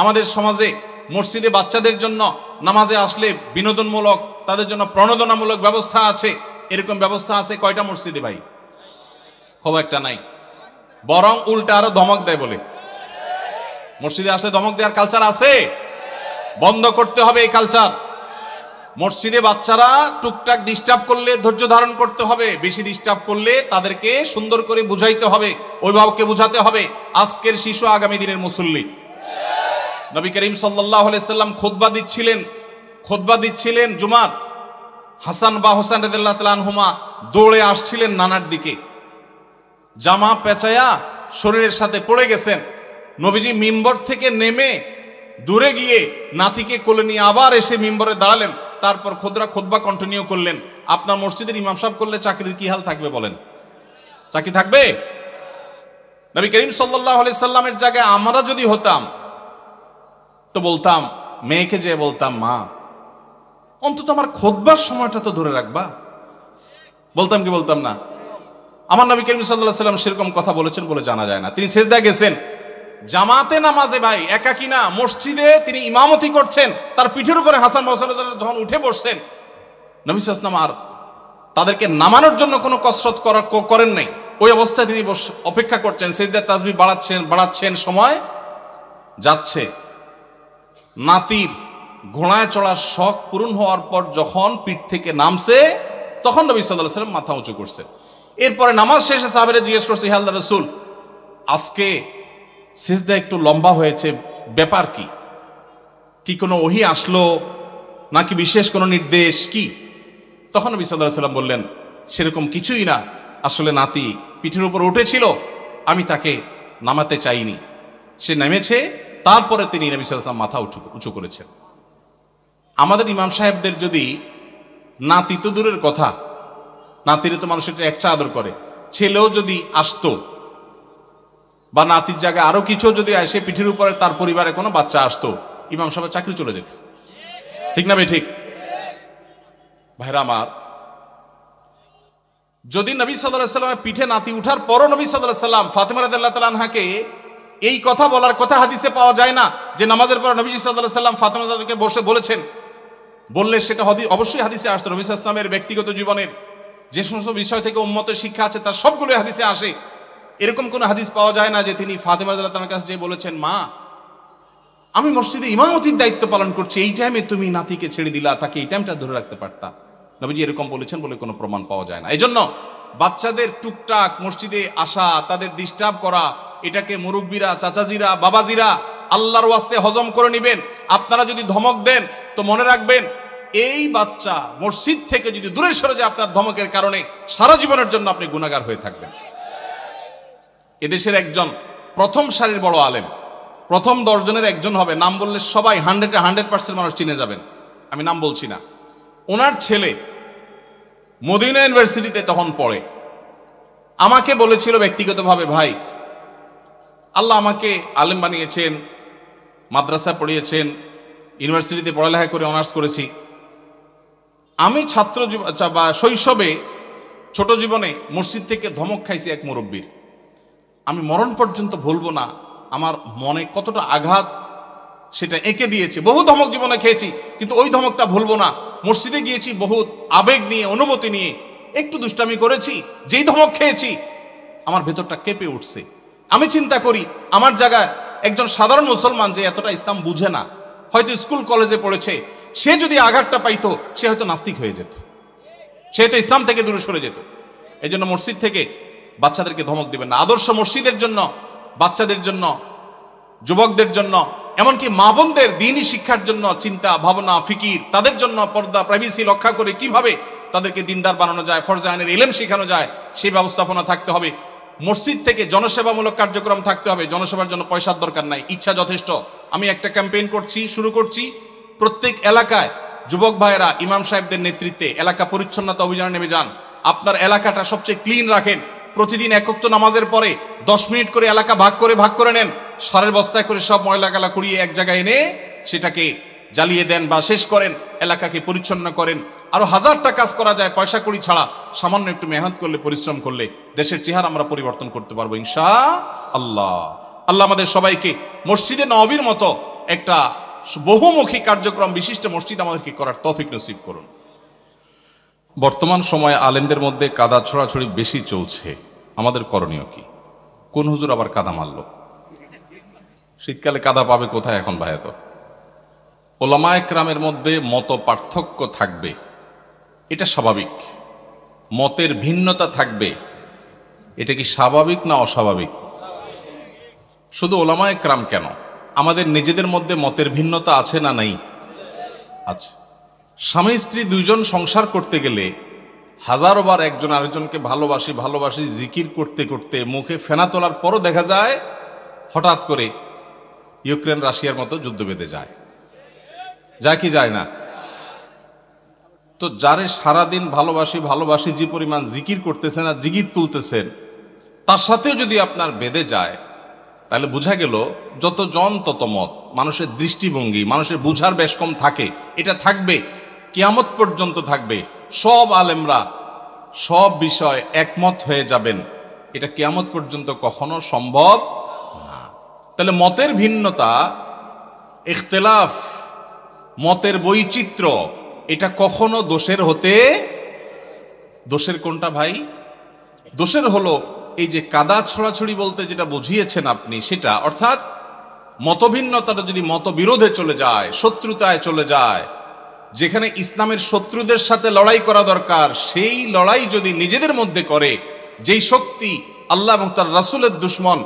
আমাদের সমাজে মসজিদে বাচ্চাদের জন্য নামাজে আসলে বিনোদনমূলক, তাদের জন্য প্রণোদনামূলক ব্যবস্থা আছে, এরকম ব্যবস্থা আছে কয়টা মসজিদে ভাই? খুব একটা নাই। বরং উল্টা আরো ধমক দেয় বলে। মসজিদে আসলে ধমক দেওয়ার কালচার আছে, বন্ধ করতে হবে এই কালচার। মসজিদে বাচ্চারা টুকটাক ডিস্টার্ব করলে ধৈর্য ধারণ করতে হবে, বেশি ডিস্টার্ব করলে তাদেরকে সুন্দর করে বুঝাইতে হবে, অভিভাবককে বুঝাতে হবে আজকের শিশু আগামী দিনের মুসল্লি। নবী করিম সাল্লাল্লাহু আলাইহি সাল্লাম খুতবা দিচ্ছিলেন জুমার। হাসান বা হোসেন রাদিয়াল্লাহু তাআলা আনহুমা দৌড়ে আসছিলেন নানার দিকে, জামা পেঁচায়া শরীরের সাথে পড়ে গেছেন। নবীজি মিম্বর থেকে নেমে দূরে গিয়ে নাতিকে কোলে নিয়ে আবার এসে মিম্বরে দাঁড়ালেন, তারপর খুতবা কন্টিনিউ করলেন। আপনার মসজিদের ইমাম সাহেব করলে চাকরির কি হাল থাকবে বলেন? চাকরি থাকবে? নবী করিম সাল্লাল্লাহু আলাইহি সাল্লামের জায়গায় আমরা যদি হতাম তো বলতাম, মেয়েকে যে বলতাম, মা অন্তত আমার খুতবার সময়টা তো ধরে রাখবা। বলতাম কি বলতাম না? আমার নবী করিম সাল্লাল্লাহু আলাইহি সাল্লাম সেরকম কথা বলেছেন বলে জানা যায় না। তিনি সিজদায় গেছেন জামাতে নামাজে, ভাই একাকী না, মসজিদে তিনি ইমামতি করছেন। তার পিঠের উপরে হাসান ওয়া হুসাইন যখন উঠে বসছেন, নবী সাল্লাল্লাহু আলাইহি ওয়াসাল্লাম আর তাদেরকে নামানোর জন্য কোনো কসরত করেন নাই। ওই অবস্থায় তিনি অপেক্ষা করছেন, সিজদার তাসবিহ বাড়াচ্ছেন, সময় যাচ্ছে। নাতির ঘোড়ায় চড়ার শখ পূরণ হওয়ার পর যখন পিঠ থেকে নামছে, তখন নবী সাল্লাল্লাহু আলাইহি ওয়াসাল্লাম মাথা উঁচু করছেন। এরপরে নামাজ শেষে সাহাবীরা জিজ্ঞেস করছে, হে আল্লাহর রাসূল, আজকে সিজদা একটু লম্বা হয়েছে, ব্যাপার কি? কি কোনো ওহী আসলো নাকি বিশেষ কোনো নির্দেশ কি? তখন নবী সাল্লাল্লাহু আলাইহি ওয়াসাল্লাম বললেন, সেরকম কিছুই না, আসলে নাতি পিঠের উপর উঠেছিল, আমি তাকে নামাতে চাইনি, সে নেমেছে, তারপরে তিনি নবী সাল্লাল্লাহু আলাইহি ওয়াসাল্লাম মাথা উঁচু করেছেন। আমাদের ইমাম সাহেবদের যদি নাতি তো দূরের কথা, নাতিরে তো মানুষ এটা এক্সট্রা আদর করে, ছেলেও যদি আসতো বা নাতির জায়গায় আরো কিছু যদি আসে, পিঠের উপরে তার পরিবারে কোনো বাচ্চা আসতো, ইমাম সাহেবের চাকরি চলে যেত। ঠিক না ভাই? ঠিক। ভাইরা আমার, যদি নবী সাল্লাল্লাহু আলাইহি সাল্লামের পিঠে নাতি উঠার পরও নবী সাল্লাল্লাহু আলাইহি সাল্লাম ফাতেমা রাদিয়াল্লাহু তাআলা আনহাকে এই কথা বলার কথা হাদিসে পাওয়া যায় না যে নামাজের পর নবী সাল্লাল্লাহু আলাইহি সাল্লাম ফাতেমা রাদিয়াল্লাহু বসে বলেছেন, বললে সেটা অবশ্যই হাদিসে আসতো। নবী সাল্লাল্লাহু আলাইহি সাল্লামের ব্যক্তিগত জীবনের যে সমস্ত বিষয় থেকে উম্মতের শিক্ষা আছে তার সবগুলোই হাদিসে আসে। এরকম কোনো হাদিস পাওয়া যায় না যে তিনি ফাতেমা রাদিয়াল্লাহু তাআলার কাছে যে বলেছেন, মা আমি মসজিদে ইমামতির দায়িত্ব পালন করছি, এই টাইমে তুমি নাতিকে ছেড়ে দিলা, তাকে এই টাইমটা ধরে রাখতে পারতা। নবীজি এরকম বলেছেন বলে কোনো প্রমাণ পাওয়া যায় না। এই জন্য বাচ্চাদের টুকটাক মসজিদে আসা, তাদের ডিস্টার্ব করা, এটাকে মুরব্বীরা, চাচাজিরা, বাবাজিরা আল্লাহর ওয়াস্তে হজম করে নেবেন। আপনারা যদি ধমক দেন তো মনে রাখবেন, এই বাচ্চা মসজিদ থেকে যদি দূরে সরে যায় আপনার ধমকের কারণে, সারা জীবনের জন্য আপনি গুনাহগার হয়ে থাকবেন। এদেশের একজন প্রথম সারির বড় আলেম, প্রথম 10 জনের একজন হবে, নাম বললে সবাই 100% মানুষ চিনে যাবেন, আমি নাম বলছি না। ওনার ছেলে মদিনা ইউনিভার্সিটিতে তখন পড়ে। আমাকে বলেছিল ব্যক্তিগতভাবে, ভাই আল্লাহ আমাকে আলেম বানিয়েছেন, মাদ্রাসা পড়িয়েছেন, ইউনিভার্সিটিতে পড়ালেখা করে অনার্স করেছি। আমি ছাত্র বা শৈশবে ছোট জীবনে মসজিদ থেকে ধমক খাইছি এক মুরব্বীর। আমি মরণ পর্যন্ত ভুলবো না, আমার মনে কতটা আঘাত সেটা এঁকে দিয়েছে। বহু ধমক জীবনে খেয়েছি, কিন্তু ওই ধমকটা ভুলবো না। মসজিদে গিয়েছি বহুত আবেগ নিয়ে, অনুভূতি নিয়ে, একটু দুষ্টামি করেছি, যেই ধমক খেয়েছি আমার ভেতরটা কেঁপে উঠছে। আমি চিন্তা করি, আমার জায়গায় একজন সাধারণ মুসলমান যে এতটা ইসলাম বুঝে না, হয়তো স্কুল কলেজে পড়েছে, সে যদি আঘাতটা পাইতো সে হয়তো নাস্তিক হয়ে যেত, সে হয়তো ইসলাম থেকে দূরে সরে যেত। এই জন্য মসজিদ থেকে বাচ্চাদেরকে ধমক দিবেন না। আদর্শ মসজিদের জন্য, বাচ্চাদের জন্য, যুবকদের জন্য, এমনকি মা বোনদের দ্বীনি শিক্ষার জন্য চিন্তা ভাবনা, ফিকির, তাদের জন্য পর্দা, প্রাইভেসি রক্ষা করে কিভাবে তাদেরকে দিনদার বানানো যায়, ফরজ আইনের ইলম শেখানো যায়, সেই ব্যবস্থাপনা থাকতে হবে। মসজিদ থেকে জনসেবামূলক কার্যক্রম থাকতে হবে। জনসেবার জন্য পয়সার দরকার নাই, ইচ্ছা যথেষ্ট। আমি একটা ক্যাম্পেইন শুরু করছি, প্রত্যেক এলাকায় যুবক ভাইয়েরা ইমাম সাহেবদের নেতৃত্বে এলাকা পরিচ্ছন্নতা অভিযানে নেমে যান। আপনার এলাকাটা সবচেয়ে ক্লিন রাখেন। প্রতিদিন এক ওয়াক্ত নামাজের পরে 10 মিনিট করে এলাকা ভাগ করে নেন, সারের বস্তায় করে সব ময়লা গালা কুড়িয়ে এক জায়গায় এনে সেটাকে জ্বালিয়ে দেন বা শেষ করেন, এলাকাকে পরিচ্ছন্ন করেন। আরো 1000টা কাজ করা যায় পয়সা কড়ি ছাড়া, সামান্য একটু মেহনত করলে, পরিশ্রম করলে দেশের চেহারা আমরা পরিবর্তন করতে পারবো ইনশাআল্লাহ। আল্লাহ আমাদের সবাইকে মসজিদে নববীর মতো একটা বহুমুখী কার্যক্রম বিশিষ্ট মসজিদ আমাদেরকে করার তৌফিক নসিব করুন। বর্তমান সময়ে আলেমদের মধ্যে কাদা ছড়াছড়ি বেশি চলছে, আমাদের করণীয় কি? কোন হুজুর আবার কাদা মারল? শীতকালে কাদা পাবে কোথায় এখন ভাই? তো ওলামায়ে কেরামের মধ্যে মত পার্থক্য থাকবে, এটা স্বাভাবিক। মতের ভিন্নতা থাকবে, এটা কি স্বাভাবিক না অস্বাভাবিক? শুধু ওলামায়ে কেরাম কেন, আমাদের নিজেদের মধ্যে মতের ভিন্নতা আছে না নাই? আছে। স্বামী স্ত্রী দুইজন সংসার করতে গেলে হাজারো বার একজন আরেকজনকে ভালোবাসি ভালোবাসি জিকির করতে করতে মুখে ফেনা তোলার পরও দেখা যায় হঠাৎ করে ইউক্রেন রাশিয়ার মতো যুদ্ধ বেঁধে যায় কি যায় না? তো যারে সারাদিন ভালোবাসি ভালোবাসি যে পরিমাণ জিকির করতেছেন আর জিকির তুলতেছেন, তার সাথেও যদি আপনার বেঁধে যায়, তাহলে বোঝা গেল যত জন তত মত। মানুষের দৃষ্টিভঙ্গি, মানুষের বুঝার বেশ কম থাকে, এটা থাকবে, কিয়ামত পর্যন্ত থাকবে। সব আলেমরা সব বিষয় একমত হয়ে যাবেন, এটা কিয়ামত পর্যন্ত কখনো সম্ভব না। তাহলে মতের ভিন্নতা, ইখতিলাফ, মতের বৈচিত্র্য, এটা কখনো দোষের হতে, দোষের কোনটা ভাই? দোষের হলো এই যে কাদা ছড়াছড়ি বলতে যেটা বুঝিয়েছেন আপনি সেটা, অর্থাৎ মতভিন্নতাটা যদি মতবিরোধে চলে যায়, শত্রুতায় চলে যায়, যেখানে ইসলামের শত্রুদের সাথে লড়াই করা দরকার, সেই লড়াই যদি নিজেদের মধ্যে করে, যেই শক্তি আল্লাহ এবং তার রাসূলের দুশমন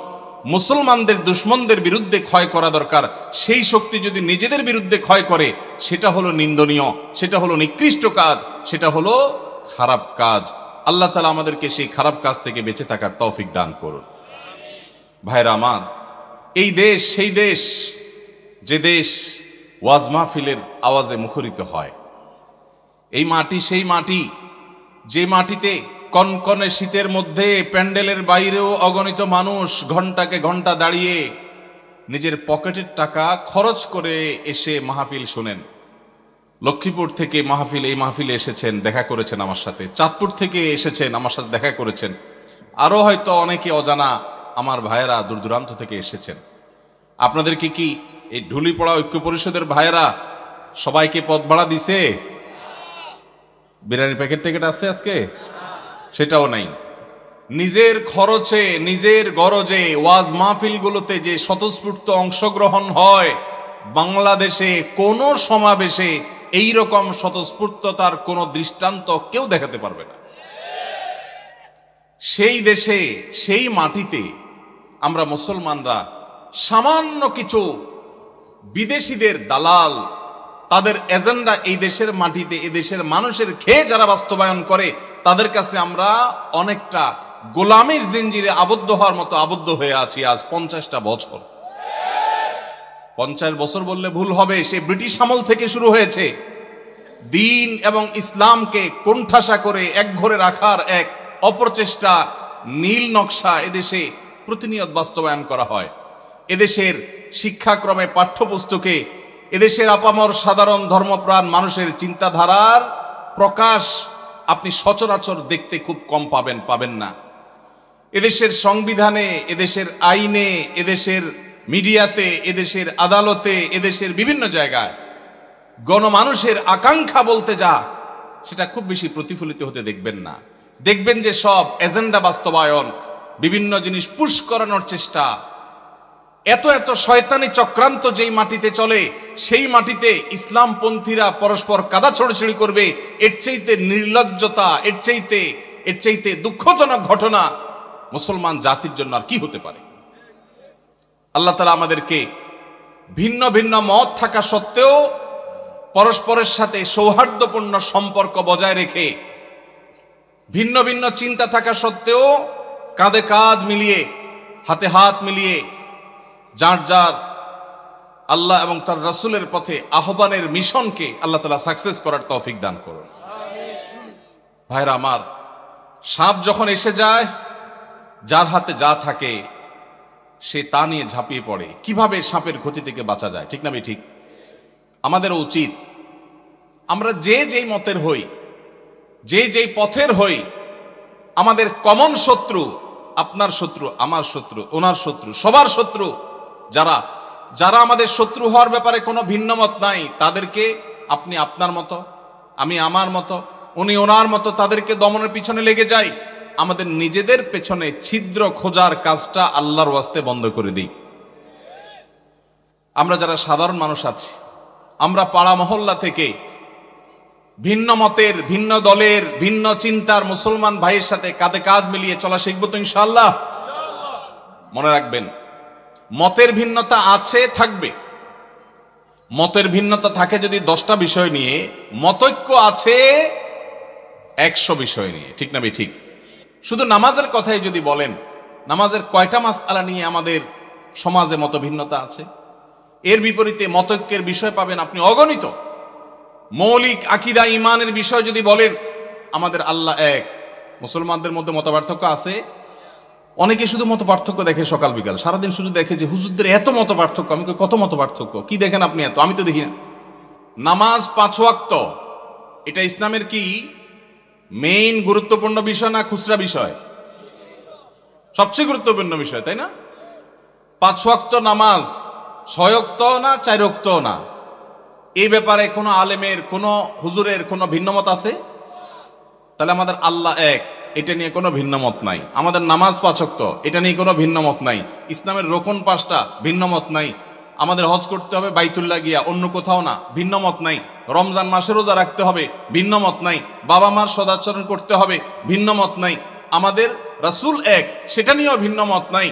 মুসলমানদের দুশমনদের বিরুদ্ধে ক্ষয় করা দরকার, সেই শক্তি যদি নিজেদের বিরুদ্ধে ক্ষয় করে, সেটা হলো নিন্দনীয়, সেটা হলো নিকৃষ্ট কাজ, সেটা হলো খারাপ কাজ। আল্লাহ তাআলা আমাদেরকে সেই খারাপ কাজ থেকে বেঁচে থাকার তৌফিক দান করুন। ভাইরা আমার, এই দেশ সেই দেশ যে দেশ ওয়াজ মাহফিলের আওয়াজে মুখরিত হয়। এই মাটি সেই মাটি যে মাটিতে কনকনে শীতের মধ্যে প্যান্ডেলের বাইরেও অগণিত মানুষ ঘন্টাকে ঘন্টা দাঁড়িয়ে নিজের পকেটের টাকা খরচ করে এসে মাহফিল শোনেন। লক্ষ্মীপুর থেকে এই মাহফিলে এসেছেন, দেখা করেছেন আমার সাথে। চাঁদপুর থেকে এসেছেন, আমার সাথে দেখা করেছেন। আরও হয়তো অনেকে অজানা আমার ভাইয়েরা দূর দূরান্ত থেকে এসেছেন। আপনাদেরকে কি এই ঢুলিপড়া ঐক্য পরিষদের ভাইয়েরা সবাইকে পদ ভাড়া দিছে? বিরিয়ানির প্যাকেট ট্যাকেট আছে আজকে? সেটাও নাই। নিজের খরচে নিজের গরজে ওয়াজ মাহফিলগুলোতে যে স্বতঃস্ফূর্ত অংশগ্রহণ হয়, বাংলাদেশে কোনো সমাবেশে এই রকম স্বতঃস্ফূর্ততার কোনো দৃষ্টান্ত কেউ দেখাতে পারবে না। সেই দেশে সেই মাটিতে আমরা মুসলমানরা সামান্য কিছু বিদেশিদের দালাল, তাদের এজেন্ডা এই দেশের মাটিতে এই দেশের মানুষের খেয়ে যারা বাস্তবায়ন করে, তাদের কাছে আমরা অনেকটা গোলামের জিঞ্জিরে আবদ্ধ হওয়ার মতো আবদ্ধ হয়ে আছি আজ 50টা বছর। 50 বছর বললে ভুল হবে, সে ব্রিটিশ আমল থেকে শুরু হয়েছে। দিন এবং ইসলামকে কোণঠাসা করে একঘরে রাখার এক অপচেষ্টা, নীল নকশা এদেশে প্রতিনিয়ত বাস্তবায়ন করা হয়। এদেশের শিক্ষাক্রমে, পাঠ্যপুস্তকে এদেশের আপামর সাধারণ ধর্মপ্রাণ মানুষের চিন্তাধারার প্রকাশ আপনি সচরাচর দেখতে খুব কম পাবেন না। এদেশের সংবিধানে, এদেশের আইনে, এদেশের মিডিয়াতে, এদেশের আদালতে, এদেশের বিভিন্ন জায়গায় গণমানুষের আকাঙ্ক্ষা বলতে যা, সেটা খুব বেশি প্রতিফলিত হতে দেখবেন না। দেখবেন যে সব এজেন্ডা বাস্তবায়ন, বিভিন্ন জিনিস পুশ করানোর চেষ্টা, এত এত শয়তানি চক্রান্ত যেই মাটিতে চলে, সেই মাটিতে ইসলামপন্থীরা পরস্পর কাদা ছড়াছড়ি করবে, এর চাইতে নির্লজ্জতা, এর চাইতে দুঃখজনক ঘটনা মুসলমান জাতির জন্য আর কি হতে পারে? আল্লাহ তাআলা আমাদেরকে ভিন্ন ভিন্ন মত থাকা সত্ত্বেও পরস্পরের সাথে সৌহার্দ্যপূর্ণ সম্পর্ক বজায় রেখে, ভিন্ন ভিন্ন চিন্তা থাকা সত্ত্বেও কাঁধে কাঁধ মিলিয়ে, হাতে হাত মিলিয়ে যার যার আল্লাহ এবং তার রাসূলের পথে আহ্বানের মিশনকে আল্লাহ তাআলা সাকসেস করার তৌফিক দান করুন। ভাইরা আমার, সাপ যখন এসে যায়, যার হাতে যা থাকে সে তা নিয়ে ঝাঁপিয়ে পড়ে। কিভাবে সাপের ক্ষতি থেকে বাঁচা যায়, ঠিক না ঠিক? আমাদেরও উচিত আমরা যেই মতের হই, যেই পথের হই, আমাদের কমন শত্রু, আপনার শত্রু, আমার শত্রু, ওনার শত্রু, সবার শত্রু যারা যারা আমাদের শত্রু হওয়ার ব্যাপারে কোনো ভিন্ন মত নাই, তাদেরকে আপনি আপনার মতো, আমি আমার মতো, উনি ওনার মতো, তাদেরকে দমনের পিছনে লেগে যাই। আমাদের নিজেদের পেছনে ছিদ্র খোঁজার কাজটা আল্লাহর ওয়াস্তে বন্ধ করে দিই। আমরা যারা সাধারণ মানুষ আছি, আমরা পাড়া মহল্লা থেকে ভিন্ন মতের, ভিন্ন দলের, ভিন্ন চিন্তার মুসলমান ভাইয়ের সাথে কাঁধে কাঁধ মিলিয়ে চলা শিখবো তো ইনশাআল্লাহ। মনে রাখবেন, মতের ভিন্নতা আছে, থাকবে। মতের ভিন্নতা থাকে যদি 10টা বিষয় নিয়ে, মতৈক্য আছে 100 বিষয় নিয়ে, ঠিক না ঠিক? শুধু নামাজের কথাই যদি বলেন, নামাজের কয়টা মাসআলা নিয়ে আমাদের সমাজে মতভিন্নতা আছে। এর বিপরীতে মতৈক্যের বিষয় পাবেন আপনি অগণিত। মৌলিক আকীদা ঈমানের বিষয় যদি বলেন, আমাদের আল্লাহ এক। মুসলমানদের মধ্যে মতপার্থক্য আছে। অনেকে শুধু মতপার্থক্য দেখে সকাল বিকাল, সারাদিন শুধু দেখে যে হুজুরদের এত মতপার্থক্য। আমি কই, কত মতপার্থক্য? কি দেখেন আপনি এত? আমি তো দেখি না। নামাজ 5 ওয়াক্ত, এটা ইসলামের কি মেইন গুরুত্বপূর্ণ বিষয় না খুচরা বিষয়? সবচেয়ে গুরুত্বপূর্ণ বিষয়, তাই না? 5 ওয়াক্ত নামাজ 6 ওয়াক্ত না 4 ওয়াক্ত না, এই ব্যাপারে কোনো আলেমের, কোনো হুজুরের কোনো ভিন্নমত আছে? তাহলে আমাদের আল্লাহ এক, এটা নিয়ে কোনো ভিন্নমত নাই। আমাদের নামাজ 5 ওয়াক্ত, এটা নিয়ে কোনো ভিন্নমত নাই। ইসলামের রোকন 5টা, ভিন্নমত নাই। আমাদের হজ করতে হবে বাইতুল্লাহ গিয়া, অন্য কোথাও না, ভিন্নমত নাই। রমজান মাসে রোজা রাখতে হবে, ভিন্নমত নাই। বাবা মার সদাচরণ করতে হবে, ভিন্নমত নাই। আমাদের রাসূল এক, সেটা নিয়েও ভিন্নমত নাই।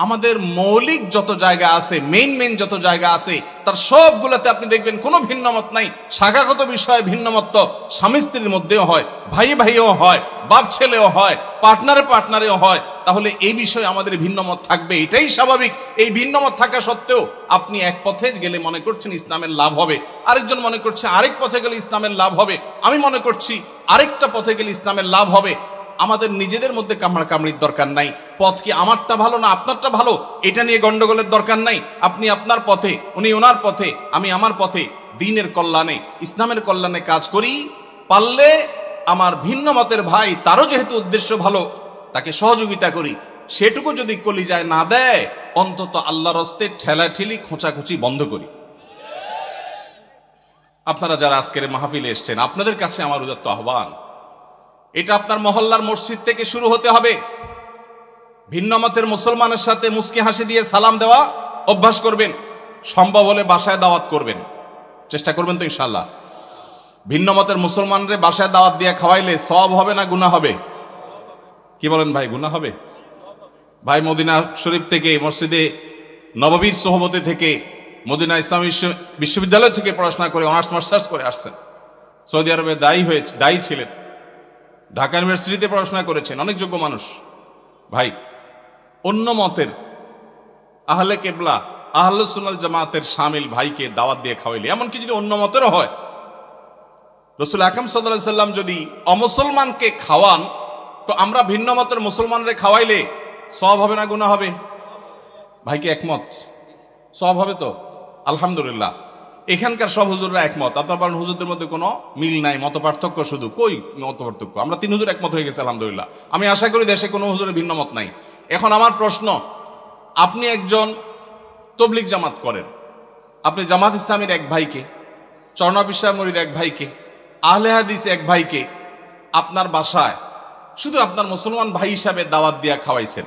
আমাদের মৌলিক যত জায়গা আছে, মেইন যত জায়গা আছে, তার সবগুলোতে আপনি দেখবেন কোনো ভিন্নমত নাই। শাখাগত বিষয়ে ভিন্নমত তো স্বামী স্ত্রীর মধ্যেও হয়, ভাই ভাইও হয়, বাপ ছেলেও হয়, পার্টনারেও হয়। তাহলে এই বিষয়ে আমাদের ভিন্নমত থাকবে, এটাই স্বাভাবিক। এই ভিন্নমত থাকা সত্ত্বেও আপনি এক পথে গেলে মনে করছেন ইসলামের লাভ হবে, আরেকজন মনে করছে আরেক পথে গেলে ইসলামের লাভ হবে, আমি মনে করছি আরেকটা পথে গেলে ইসলামের লাভ হবে। আমাদের নিজেদের মধ্যে কামড়াকামড়ির দরকার নাই। পথ কি আমারটা ভালো না আপনারটা ভালো, এটা নিয়ে গন্ডগোলের দরকার নাই। আপনি আপনার পথে, উনি ওনার পথে, আমি আমার পথে, দ্বীনের কল্যাণে, ইসলামের কল্যাণে কাজ করি। পারলে আমার ভিন্ন মতের ভাই, তারও যেহেতু উদ্দেশ্য ভালো, তাকে সহযোগিতা করি। সেটুকু যদি কলিজায় না দেয়, অন্তত আল্লাহর হস্তে ঠেলাঠেলি খোঁচাখুচি বন্ধ করি। আপনারা যারা আজকের মাহফিলে এসছেন, আপনাদের কাছে আমার উদাত্ত আহ্বান, এটা আপনার মহল্লার মসজিদ থেকে শুরু হতে হবে। ভিন্ন মতের মুসলমানের সাথে মুস্কি হাসি দিয়ে সালাম দেওয়া অভ্যাস করবেন। সম্ভব হলে বাসায় দাওয়াত করবেন, চেষ্টা করবেন তো ইনশাআল্লাহ। ভিন্ন মতের মুসলমানরে বাসায় দাওয়াত দিয়ে খাওয়াইলে সওয়াব হবে না গুনাহ হবে? কি বলেন ভাই, গুনাহ হবে? ভাই মদিনা শরীফ থেকে, মসজিদে নববীর সোহবতে থেকে, মদিনা ইসলামী বিশ্ববিদ্যালয় থেকে পড়াশোনা করে অনার্স মাস্টার্স করে আসছেন। সৌদি আরবে দায়ী ছিলেন, ঢাকা ইউনিভার্সিটিতে পড়াশোনা করেছেন, অনেক যোগ্য মানুষ। ভাই, অন্য মতের আহলে কেবলা, আহলে সুন্নাত জামাতের শামিল ভাইকে দাওয়াত দিয়ে খাওয়াইলে, এমনকি যদি অন্য মতেরও হয়, রাসূল আকরাম সাল্লাল্লাহু আলাইহি সাল্লাম যদি অমুসলমানকে খাওয়ান, তো আমরা ভিন্ন মতের মুসলমানরে খাওয়াইলে সওয়াব হবে না গুনাহ হবে? ভাইকে একমত? সওয়াব হবে তো? আলহামদুলিল্লাহ। এখানকার সব হুজুররা একমত। আপনার পারেন হুজুরদের মধ্যে কোনো মিল নাই, মত পার্থক্য শুধু। কই মত পার্থক্য? আমরা 3 হুজুর একমত হয়ে গেছে আলহামদুলিল্লাহ। আমি আশা করি দেশে কোনো হুজুরের ভিন্ন মত নাই। এখন আমার প্রশ্ন, আপনি একজন তবলিগ জামাত করেন, আপনি জামাত ইসলামীর এক ভাইকে, চরনা বিশ্বাস মরিদ এক ভাইকে, আহলে হাদিস এক ভাইকে আপনার বাসায় শুধু আপনার মুসলমান ভাই হিসাবে দাওয়াত দিয়া খাওয়াইছেন।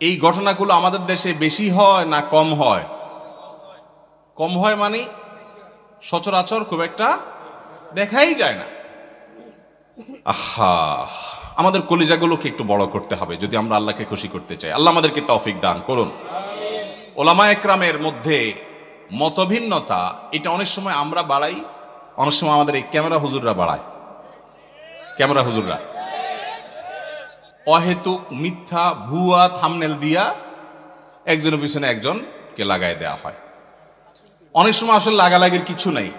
এই ঘটনাগুলো আমাদের দেশে বেশি হয় না কম হয়? কম হয় মানে সচরাচর খুব একটা দেখাই যায় না। আহা, আমাদের কলিজাগুলোকে একটু বড় করতে হবে যদি আমরা আল্লাহকে খুশি করতে চাই। আল্লাহ আমাদেরকে তৌফিক দান করুন। ওলামা একরামের মধ্যে মতভিন্নতা, এটা অনেক সময় আমরা বাড়াই, অনেক সময় আমাদের এই ক্যামেরা হুজুররা বাড়ায়। ক্যামেরা হুজুররা অহেতুক মিথ্যা ভুয়া থাম্বনেল দিয়া একজনের পিছনে একজনকে লাগাই দেয়া হয়। অনেক সময় আসলে লাগালাগির কিছু নাই,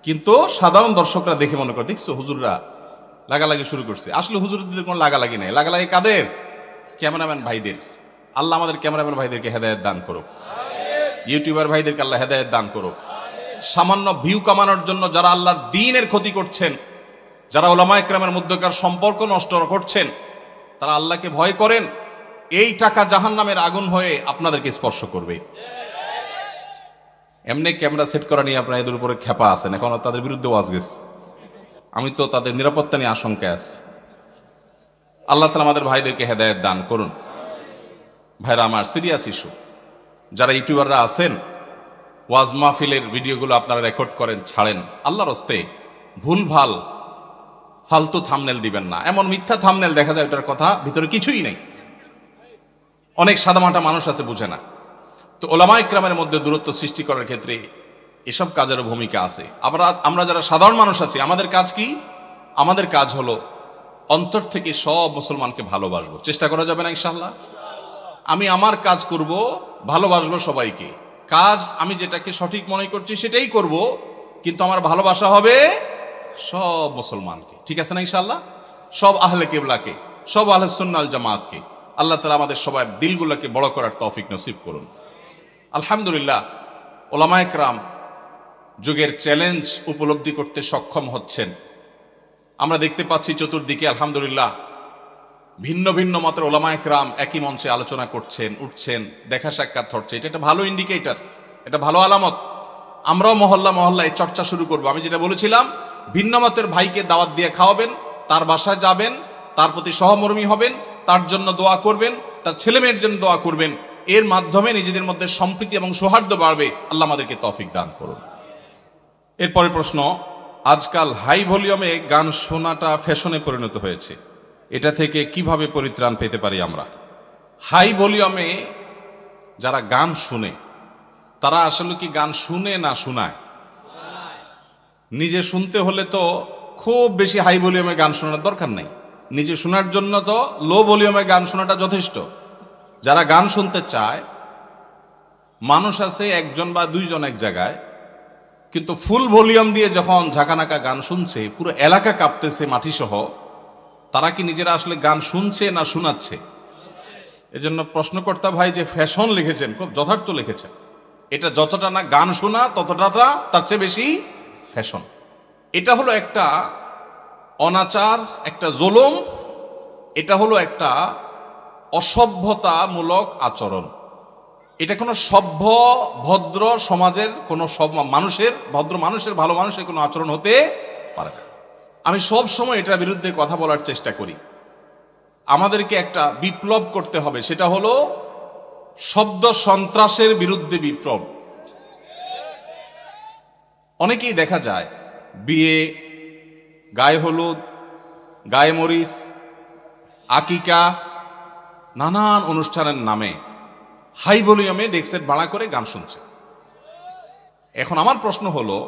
কিন্তু সাধারণ দর্শকরা দেখে মনে করে, দেখছো হুজুররা লাগালাগি শুরু করছে। আসলে হুজুরদের কোনো লাগালাগি নাই, লাগালাগি কাদের? ক্যামেরাম্যান ভাইদের। আল্লাহ আমাদের ক্যামেরাম্যান ভাইদেরকে হেদায়েত দান করুক, ইউটিউবার ভাইদেরকে আল্লাহ হেদায়েত দান করুক। সামান্য ভিউ কামানোর জন্য যারা আল্লাহর দ্বীনের ক্ষতি করছেন, যারা ওলামা একরামের মধ্যকার সম্পর্ক নষ্ট করছেন, তারা আল্লাহকে ভয় করেন। এই টাকা জাহান্নামের আগুন হয়ে আপনাদেরকে স্পর্শ করবে। এমনি ক্যামেরা সেট করা নিয়ে আপনারা এদের উপরে খেপা আছেন, এখন তাদের বিরুদ্ধে ওয়াজ গেছে। আমি তো তাদের নিরাপত্তা নিয়ে আশঙ্কায় আছি। আল্লাহ তাআলা আমাদের ভাইদেরকে হেদায়েত দান করুন। ভাইরা আমার, সিরিয়াস ইস্যু। যারা ইউটিউবাররা আছেন, ওয়াজ মাহফিলের ভিডিওগুলো আপনারা রেকর্ড করেন, ছাড়েন, আল্লাহর হস্তে ভুলভাল ফালতু থাম্বনেল দিবেন না। এমন মিথ্যা থাম্বনেল দেখা যায় ওটার কথা ভিতরে কিছুই নেই। অনেক সাদামাটা মানুষ আছে, বুঝে না। তো ওলামা ইকরামের মধ্যে দূরত্ব সৃষ্টি করার ক্ষেত্রে এসব কাজেরও ভূমিকা আছে। আমরা যারা সাধারণ মানুষ আছি, আমাদের কাজ কি? আমাদের কাজ হলো অন্তর থেকে সব মুসলমানকে ভালোবাসবো। চেষ্টা করা যাবে না ইনশাআল্লাহ? আমি আমার কাজ করব, ভালোবাসবো সবাইকে। কাজ আমি যেটাকে সঠিক মনে করছি সেটাই করব, কিন্তু আমার ভালোবাসা হবে সব মুসলমানকে। ঠিক আছে না ইনশাআল্লাহ? সব আহলে কিবলাকে, সব আহলে সুন্নাল জামাতকে। আল্লাহ তাআলা আমাদের সবার দিলগুলোকে বড় করার তৌফিক নসিব করুন। আলহামদুলিল্লাহ, ওলামায়ে কেরাম যুগের চ্যালেঞ্জ উপলব্ধি করতে সক্ষম হচ্ছেন। আমরা দেখতে পাচ্ছি চতুর্দিকে আলহামদুলিল্লাহ ভিন্ন ভিন্ন মতের ওলামায়ে কেরাম একই মঞ্চে আলোচনা করছেন, উঠছেন, দেখা সাক্ষাৎ হচ্ছে। এটা একটা ভালো ইন্ডিকেটর, এটা ভালো আলামত। আমরাও মহল্লা মহল্লায় চর্চা শুরু করব। আমি যেটা বলেছিলাম, ভিন্ন মতের ভাইকে দাওয়াত দিয়ে খাওয়াবেন, তার বাসায় যাবেন, তার প্রতি সহমর্মী হবেন, তার জন্য দোয়া করবেন, তার ছেলেমেয়ের জন্য দোয়া করবেন। এর মাধ্যমে নিজেদের মধ্যে সম্প্রীতি এবং সৌহার্দ্য বাড়বে। আল্লাহ আমাদেরকে তৌফিক দান করুন। এরপরে প্রশ্ন, আজকাল হাই ভলিউমে গান শোনাটা ফ্যাশনে পরিণত হয়েছে, এটা থেকে কিভাবে পরিত্রাণ পেতে পারি আমরা? হাই ভলিউমে যারা গান শুনে তারা আসলে কি গান শুনে না শোনায়? নিজে শুনতে হলে তো খুব বেশি হাই ভলিউমে গান শোনার দরকার নেই। নিজে শোনার জন্য তো লো ভলিউমে গান শোনাটা যথেষ্ট। যারা গান শুনতে চায়, মানুষ আছে একজন বা দুইজন এক জায়গায়, কিন্তু ফুল ভলিউম দিয়ে যখন ঝাঁকানাকা গান শুনছে, পুরো এলাকা কাঁপতেছে মাটিসহ, তারা কি নিজেরা আসলে গান শুনছে না শোনাচ্ছে? এজন্য প্রশ্নকর্তা ভাই যে ফ্যাশন লিখেছেন, খুব যথার্থ লিখেছেন। এটা যতটা না গান শোনা, ততটা তার চেয়ে বেশি ফ্যাশন। এটা হলো একটা অনাচার, একটা জুলুম, এটা হলো একটা অসভ্যতামূলক আচরণ। এটা কোনো সভ্য ভদ্র সমাজের কোনো মানুষের, ভদ্র মানুষের, ভালো মানুষের কোনো আচরণ হতে পারে না। আমি সব সময় এটার বিরুদ্ধে কথা বলার চেষ্টা করি। আমাদেরকে একটা বিপ্লব করতে হবে, সেটা হলো শব্দ সন্ত্রাসের বিরুদ্ধে বিপ্লব। অনেকেই দেখা যায় বিয়ে, গায়ে হলুদ, গায়ে মরিচ, আকিকা, নানান অনুষ্ঠানের নামে হাই ভলিউমে ডেকসেট ভাড়া করে গান শুনছে। এখন আমার প্রশ্ন হলো,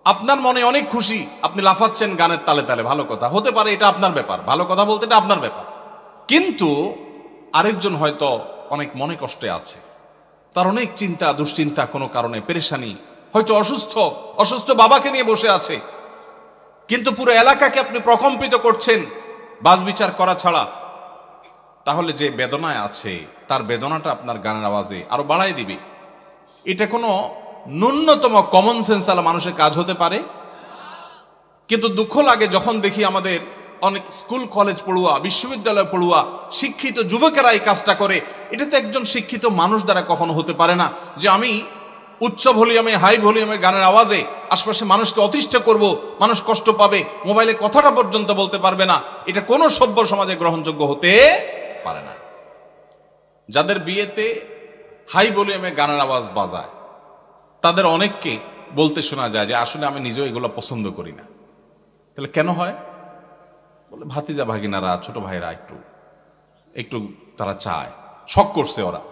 আপনার মনে অনেক খুশি, আপনি লাফাচ্ছেন গানের তালে তালে, ভালো কথা, হতে পারে, এটা আপনার ব্যাপার, ভালো কথা বলতে এটা আপনার ব্যাপার। কিন্তু আরেকজন হয়তো অনেক মনে কষ্টে আছে, তার অনেক চিন্তা দুশ্চিন্তা, কোনো কারণে পেরেশানি, হয়তো অসুস্থ বাবাকে নিয়ে বসে আছে, কিন্তু পুরো এলাকাকে আপনি প্রকম্পিত করছেন বাজ বিচার করা ছাড়া। তাহলে যে বেদনায় আছে, তার বেদনাটা আপনার গানের আওয়াজে আরো বাড়াই দিবে। এটা কোনো ন্যূনতম কমন সেন্স আলা মানুষের কাজ হতে পারে? কিন্তু দুঃখ লাগে যখন দেখি আমাদের অনেক স্কুল কলেজ পড়ুয়া, বিশ্ববিদ্যালয় পড়ুয়া শিক্ষিত যুবকেরা এই কাজটা করে। এটা তো একজন শিক্ষিত মানুষ দ্বারা কখনো হতে পারে না, যে আমি উচ্চ ভলিউমে, হাই ভলিউমে গানের আওয়াজে আশপাশে মানুষকে অতিষ্ঠ করব, মানুষ কষ্ট পাবে, মোবাইলে কথাটা পর্যন্ত বলতে পারবে না। এটা কোনো সভ্য সমাজে গ্রহণযোগ্য হতে পারে না। যাদের বিয়েতে হাই ভলিউমে গানের আওয়াজ বাজায়, তাদের অনেককে বলতে শোনা যায় যে আসলে আমি নিজেও এগুলো পছন্দ করি না। তাহলে কেন হয়? বলে ভাতিজা ভাগিনারা, ছোট ভাইরা একটু তারা চায়, শখ করছে ওরা।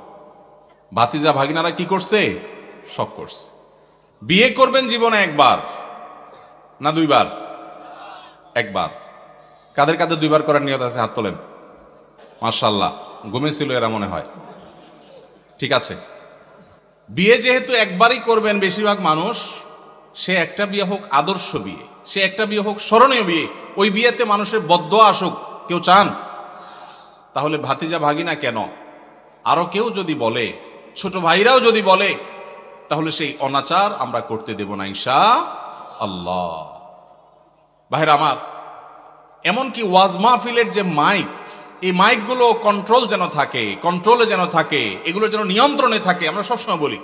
ভাতিজা ভাগিনারা কি করছে? শখ করছে। বিয়ে করবেন জীবনে একবার না দুইবার? একবার। কাদের কাদের দুইবার করার নিয়ত আছে? হাত তোলেন। মাশাআল্লাহ, ঘুমেছিল এরা মনে হয়। ঠিক আছে, বিয়ে যেহেতু একবারই করবেন বেশিরভাগ মানুষ, সে একটা বিয়ে হোক আদর্শ বিয়ে, সে একটা বিয়ে হোক স্মরণীয় বিয়ে, ওই বিয়েতে মানুষের বদদোয়া আসুক, কেউ চান? তাহলে ভাতিজা ভাগিনা কেন, আরো কেউ যদি বলে, ছোট ভাইরাও যদি বলে, তাহলে সেই অনাচার আমরা করতে দেব না ইনশাআল্লাহ। ভাইরা আমার, এমনকি ওয়াজ মাহফিলের যে মাইক, এই মাইকগুলো কন্ট্রোলে যেন থাকে, এগুলো যেন নিয়ন্ত্রণে থাকে। আমরা সবসময় বলি,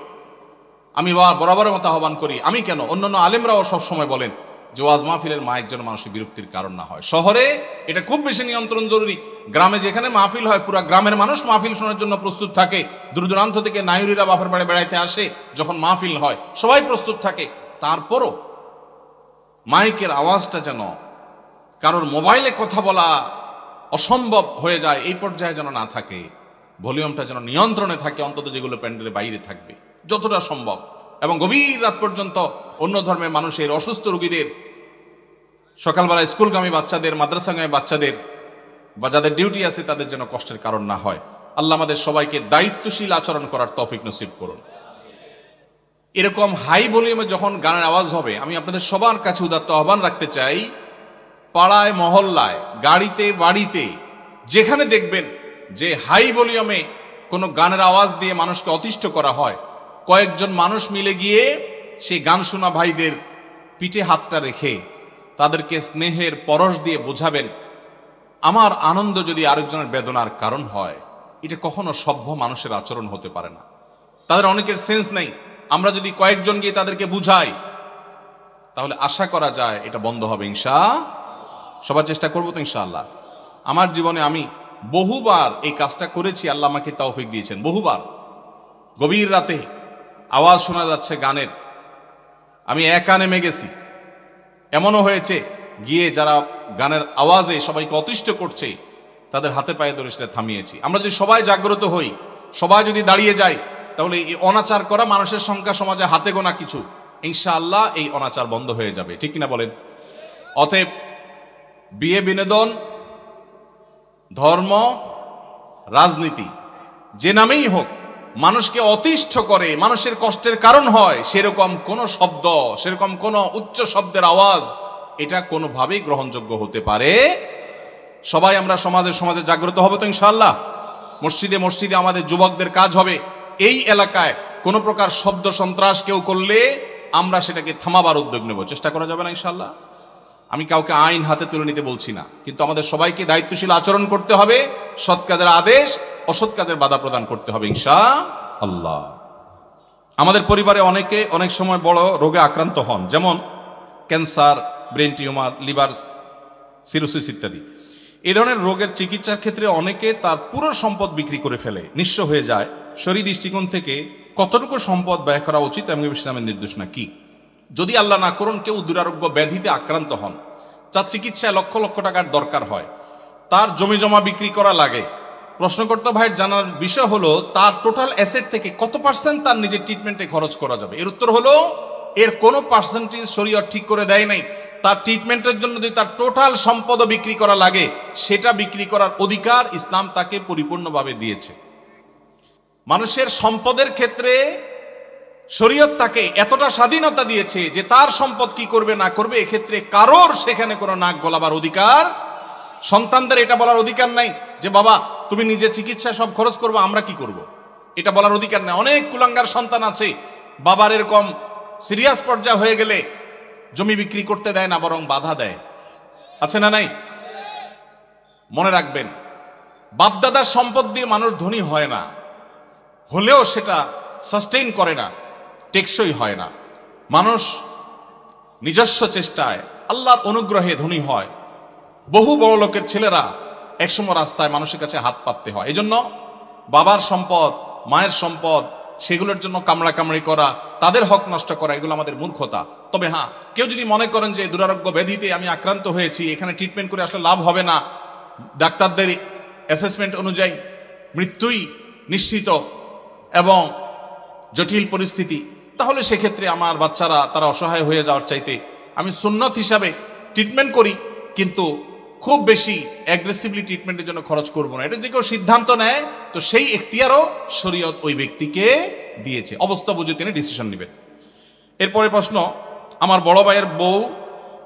আমি বরাবরের মতো আহ্বান করি, আমি কেন, অন্যান্য আলেমরাও সবসময় বলেন যে ওয়াজ মাহফিলের মাইক যেন মানুষের বিরক্তির কারণ না হয়। শহরে এটা খুব বেশি নিয়ন্ত্রণ জরুরি। গ্রামে যেখানে মাহফিল হয়, পুরা গ্রামের মানুষ মাহফিল শোনার জন্য প্রস্তুত থাকে। দূর দূরান্ত থেকে নায়ুরিরা বাপের বাড়ি বেড়াইতে আসে, যখন মাহফিল হয় সবাই প্রস্তুত থাকে। তারপরও মাইকের আওয়াজটা যেন কারোর মোবাইলে কথা বলা অসম্ভব হয়ে যায়, এই পর্যায়ে যেন না থাকে। ভলিউমটা যেন নিয়ন্ত্রণে থাকে, অন্তত যেগুলো প্যান্ডেলের বাইরে থাকবে যতটা সম্ভব। এবং গভীর রাত পর্যন্ত অন্য ধর্মের মানুষের, অসুস্থ রোগীদের সকালবেলা স্কুলগামী বাচ্চাদের, মাদ্রাসাগামী বাচ্চাদের বা যাদের ডিউটি আছে তাদের যেন কষ্টের কারণ না হয়। আল্লাহ আমাদের সবাইকে দায়িত্বশীল আচরণ করার তৌফিক নসিব করুন। এরকম হাই ভলিউমে যখন গানের আওয়াজ হবে, আমি আপনাদের সবার কাছে উদাত্ত আহ্বান রাখতে চাই, পাড়ায় মহল্লায়, গাড়িতে বাড়িতে যেখানে দেখবেন যে হাই ভলিউমে কোনো গানের আওয়াজ দিয়ে মানুষকে অতিষ্ঠ করা হয়, কয়েকজন মানুষ মিলে গিয়ে সেই গান শোনা ভাইদের পিঠে হাতটা রেখে তাদেরকে স্নেহের পরশ দিয়ে বোঝাবেন, আমার আনন্দ যদি আরেকজনের বেদনার কারণ হয়, এটা কখনো সভ্য মানুষের আচরণ হতে পারে না। তাদের অনেকের সেন্স নেই। আমরা যদি কয়েকজন গিয়ে তাদেরকে বুঝাই, তাহলে আশা করা যায় এটা বন্ধ হবে সবার চেষ্টা করবো তো ইনশাআল্লাহ। আমার জীবনে আমি বহুবার এই কাজটা করেছি, আল্লাহ আমাকে তৌফিক দিয়েছেন। বহুবার গভীর রাতে আওয়াজ শোনা যাচ্ছে গানের, আমি একা নেমে গেছি। এমনও হয়েছে গিয়ে যারা গানের আওয়াজে সবাইকে অতিষ্ঠ করছে তাদের হাতে পায়ে ধরে সেটা থামিয়েছি। আমরা যদি সবাই জাগ্রত হই, সবাই যদি দাঁড়িয়ে যাই, তাহলে এই অনাচার করা মানুষের সংখ্যা সমাজে হাতে গোনা কিছু, ইনশাআল্লাহ এই অনাচার বন্ধ হয়ে যাবে। ঠিক কিনা বলেন? অতএব বিয়ে, বিনোদন, ধর্ম, রাজনীতি যে নামেই হোক, মানুষকে অতিষ্ঠ করে, মানুষের কষ্টের কারণ হয়, সেরকম কোন শব্দ, সেরকম কোন উচ্চ শব্দের আওয়াজ এটা কোনোভাবেই গ্রহণযোগ্য হতে পারে। সবাই আমরা সমাজে জাগ্রত হবে তো ইনশাআল্লাহ। মসজিদে মসজিদে আমাদের যুবকদের কাজ হবে, এই এলাকায় কোনো প্রকার শব্দ সন্ত্রাস কেউ করলে আমরা সেটাকে থামাবার উদ্যোগ নেব। চেষ্টা করা যাবে না ইনশাআল্লাহ? আমি কাউকে আইন হাতে তুলে নিতে বলছি না, কিন্তু আমাদের সবাইকে দায়িত্বশীল আচরণ করতে হবে, সৎ কাজের আদেশ, অসৎ কাজের বাধা প্রদান করতে হবে ইনশাআল্লাহ। আমাদের পরিবারে অনেকে অনেক সময় বড় রোগে আক্রান্ত হন, যেমন cancer, brain tumour, liver cirrhosis ইত্যাদি। এই ধরনের রোগের চিকিৎসার ক্ষেত্রে অনেকে তার পুরো সম্পদ বিক্রি করে ফেলে, নিঃস্ব হয়ে যায়। শরীর দৃষ্টিকোণ থেকে কতটুকু সম্পদ ব্যয় করা উচিত এবং ইসলামের নির্দেশনা কি? যদি আল্লাহ না করুন কেউ দুরারোগ্য ব্যাধিতে আক্রান্ত হন, যার চিকিৎসায় লক্ষ লক্ষ টাকার দরকার হয়, তার জমি জমা বিক্রি করা লাগে, প্রশ্নকর্তা ভাইয়ের জানার বিষয় হলো তার টোটাল অ্যাসেট থেকে কত পার্সেন্ট তার নিজের ট্রিটমেন্টে খরচ করা যাবে? এর উত্তর হলো এর কোনো পার্সেন্টেজ শরীয়ত ঠিক করে দেয় নাই। তার ট্রিটমেন্টের জন্য যদি তার টোটাল সম্পদও বিক্রি করা লাগে, সেটা বিক্রি করার অধিকার ইসলাম তাকে পরিপূর্ণভাবে দিয়েছে। মানুষের সম্পদের ক্ষেত্রে শরীয়ত তাকে এতটা স্বাধীনতা দিয়েছে যে তার সম্পদ কি করবে না করবে এক্ষেত্রে কারোর সেখানে কোনো নাক গলাবার অধিকার, সন্তানদের এটা বলার অধিকার নাই যে বাবা তুমি নিজে চিকিৎসা সব খরচ করবো, আমরা কি করব, এটা বলার অধিকার নাই। অনেক কুলাঙ্গার সন্তান আছে, বাবার এরকম সিরিয়াস পর্যায়ে হয়ে গেলে জমি বিক্রি করতে দেয় না, বরং বাধা দেয়। আছে না নাই? মনে রাখবেন, বাপদাদার সম্পদ দিয়ে মানুষ ধনী হয় না, হলেও সেটা সাস্টেইন করে না, টেকসই হয় না। মানুষ নিজস্ব চেষ্টায় আল্লাহর অনুগ্রহে ধনী হয়। বহু বড় লোকের ছেলেরা একসময় রাস্তায় মানুষের কাছে হাত পাততে হয়। এজন্য বাবার সম্পদ, মায়ের সম্পদ, সেগুলোর জন্য কামড়াকামড়ি করা, তাদের হক নষ্ট করা, এগুলো আমাদের মূর্খতা। তবে হ্যাঁ, কেউ যদি মনে করেন যে দুরারোগ্য ব্যাধিতে আমি আক্রান্ত হয়েছি, এখানে ট্রিটমেন্ট করে আসলে লাভ হবে না, ডাক্তারদের অ্যাসেসমেন্ট অনুযায়ী মৃত্যুই নিশ্চিত এবং জটিল পরিস্থিতি, তাহলে সেক্ষেত্রে আমার বাচ্চারা তারা অসহায় হয়ে যাওয়ার চাইতে আমি সুন্নত হিসাবে ট্রিটমেন্ট করি, কিন্তু খুব বেশি অ্যাগ্রেসিভলি ট্রিটমেন্টের জন্য খরচ করব না। এটা যদি কেউ সিদ্ধান্ত নেয় তো সেই এখতিয়ারও শরীয়ত ওই ব্যক্তিকে দিয়েছে, অবস্থা বুঝে তিনি ডিসিশন নেবেন। এরপরে প্রশ্ন, আমার বড় ভাইয়ের বউ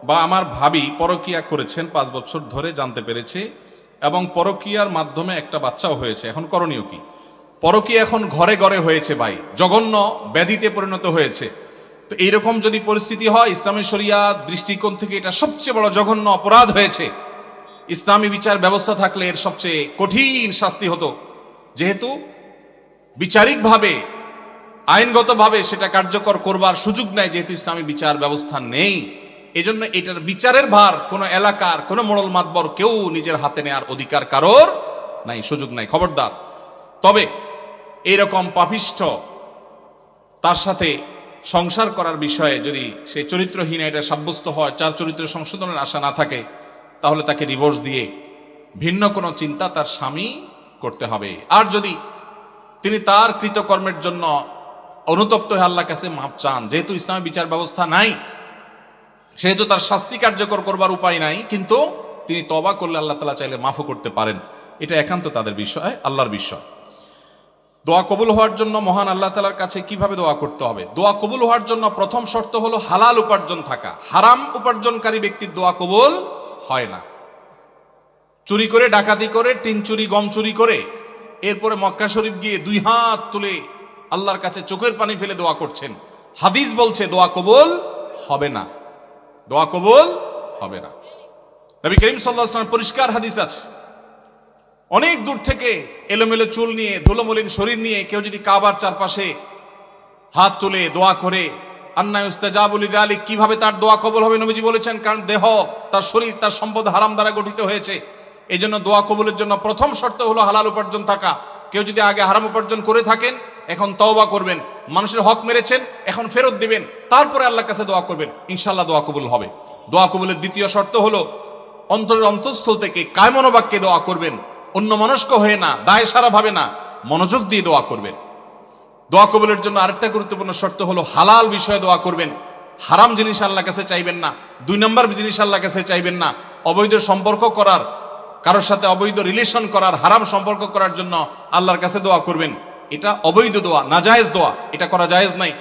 বা আমার ভাবি পরকীয়া করেছেন 5 বছর ধরে, জানতে পেরেছে এবং পরকীয়ার মাধ্যমে একটা বাচ্চাও হয়েছে, এখন করণীয় কি? পরকীয়া এখন ঘরে ঘরে হয়েছে ভাই, জঘন্য ব্যাধিতে পরিণত হয়েছে। তো এইরকম যদি পরিস্থিতি হয়, ইসলামী শরিয়াত দৃষ্টিকোণ থেকে এটা সবচেয়ে বড় জঘন্য অপরাধ হয়েছে। ইসলামী বিচার ব্যবস্থা থাকলে এর সবচেয়ে কঠিন শাস্তি হতো, যেহেতু বিচারিকভাবে আইনগতভাবে সেটা কার্যকর করবার সুযোগ নেই, যেহেতু ইসলামী বিচার ব্যবস্থা নেই। এজন্য এটার বিচারের ভার কোনো এলাকার কোনো মোড়ল মাতবর কেউ নিজের হাতে নেওয়ার অধিকার কারোর নাই, সুযোগ নাই, খবরদার। তবে এইরকম পাপিষ্ঠ তার সাথে সংসার করার বিষয়ে যদি সে চরিত্রহীন এটা সাব্যস্ত হয়, চার চরিত্র সংশোধনের আশা না থাকে, তাহলে তাকে ডিভোর্স দিয়ে ভিন্ন কোনো চিন্তা তার স্বামী করতে হবে। আর যদি তিনি তার কৃতকর্মের জন্য অনুতপ্ত হয়ে আল্লাহর কাছে মাপ চান, যেহেতু ইসলামী বিচার ব্যবস্থা নাই, সেহেতু তার শাস্তি কার্যকর করবার উপায় নাই, কিন্তু তিনি তওবা করলে আল্লাহ তাআলা চাইলে মাফও করতে পারেন। এটা একান্ত তাদের বিষয়, আল্লাহর বিষয়। দোয়া কবুল হওয়ার জন্য মহান আল্লাহ তাআলার কাছে কিভাবে দোয়া করতে হবে? দোয়া কবুল হওয়ার জন্য প্রথম শর্ত হলো হালাল উপার্জন থাকা। হারাম উপার্জনকারী ব্যক্তির দোয়া কবুল হয় না। চুরি করে, ডাকাতি করে, টিন চুরি, গম চুরি করে এরপরে মক্কা শরীফ গিয়ে 2 হাত তুলে আল্লাহর কাছে চোখের পানি ফেলে দোয়া করছেন, হাদিস বলছে দোয়া কবুল হবে না, দোয়া কবুল হবে না। নবী করিম সাল্লাল্লাহু আলাইহি ওয়াসাল্লাম পরিষ্কার হাদিস আছে, অনেক দূর থেকে এলোমেলো চুল নিয়ে, ধুলোমলিন শরীর নিয়ে কেউ যদি কাবার চারপাশে হাত তুলে দোয়া করে, আন্না ইউস্তাজাবু লিযালিক, কিভাবে তার দোয়া কবুল হবে? নবীজি বলেছেন, কারণ দেহ, তার শরীর, তার সম্পদ হারাম দ্বারা গঠিত হয়েছে। এই জন্য দোয়া কবুলের জন্য প্রথম শর্ত হলো হালাল উপার্জন থাকা। কেউ যদি আগে হারাম উপার্জন করে থাকেন, এখন তওবা করবেন, মানুষের হক মেরেছেন, এখন ফেরত দিবেন, তারপরে আল্লাহর কাছে দোয়া করবেন, ইনশাআল্লাহ দোয়া কবুল হবে। দোয়া কবুলের দ্বিতীয় শর্ত হলো অন্তরের অন্তঃস্থল থেকে কায় মনোবাক্যে দোয়া করবেন, অন্য মনস্ক হয়ে না, দায় সারা ভাবে না, মনোযোগ দিয়ে দোয়া করবেন। দোয়া কবুলের জন্য আরেকটা গুরুত্বপূর্ণ শর্ত হলো হালাল বিষয়ে দোয়া করবেন। হারাম জিনিস আল্লাহর কাছে চাইবেন না, 2 নম্বর জিনিস আল্লাহর কাছে চাইবেন না। অবৈধ সম্পর্ক করার, কারোর সাথে অবৈধ রিলেশন করার, হারাম সম্পর্ক করার জন্য আল্লাহর কাছে দোয়া করবেন, এটা অবৈধ দোয়া, নাজায়েজ দোয়া, এটা করা জায়েজ নাই।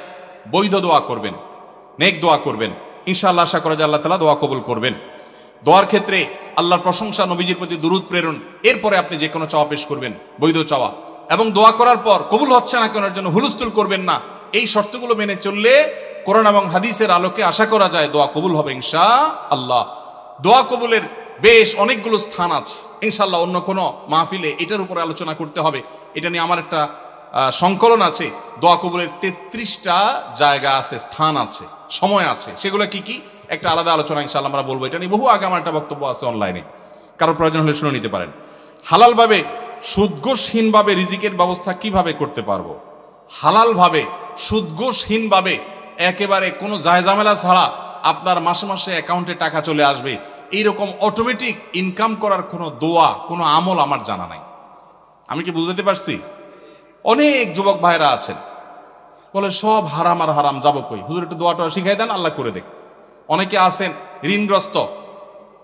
বৈধ দোয়া করবেন, নেক দোয়া করবেন, ইনশাআল্লাহ আশা করা যায় আল্লাহ তাআলা দোয়া কবুল করবেন। দোয়ার ক্ষেত্রে আল্লাহর প্রশংসা, নবীজির প্রতি দুরূদ প্রেরণ, এরপরে আপনি যে কোনো চাওয়া পেশ করবেন, বৈধ চাওয়া। এবং দোয়া করার পর কবুল হচ্ছে না কেন জন্য হুলস্থুল করবেন না। এই শর্তগুলো মেনে চললে কোরআন এবং হাদিসের আলোকে আশা করা যায় দোয়া কবুল হবে ইনশাআল্লাহ। দোয়া কবুলের বেশ অনেকগুলো স্থান আছে, ইনশাআল্লাহ অন্য কোনো মাহফিলে এটার উপরে আলোচনা করতে হবে। এটা নিয়ে আমার একটা সংকলন আছে, দোয়া কবুলের 33টা জায়গা আছে, স্থান আছে, সময় আছে। সেগুলো কি কি একটা আলাদা আলোচনা ইনশাআল্লাহ আমরা বলবো। এটা নিয়ে বহু আগে আমার একটা বক্তব্য আছে অনলাইনে, কারো প্রয়োজন হলে শুনে নিতে পারেন। হালালভাবে, সুদঘোষহীনভাবে রিজিকের ব্যবস্থা কিভাবে করতে পারবো? হালালভাবে, সুদঘোষহীনভাবে, একেবারে কোনো জায়জামেলা ছাড়া আপনার মাসে মাসে অ্যাকাউন্টে টাকা চলে আসবে, এইরকম অটোমেটিক ইনকাম করার কোনো দোয়া, কোনো আমল আমার জানা নাই। আমি কি বুঝতে পারছি? অনেক যুবক ভাইরা আছেন বলে সব হারাম আর হারাম, যাবো কই? হুজুর একটু দোয়াটা শিখাই দেন, আল্লাহ করে দেখ। অনেকে আছেন ঋণগ্রস্ত,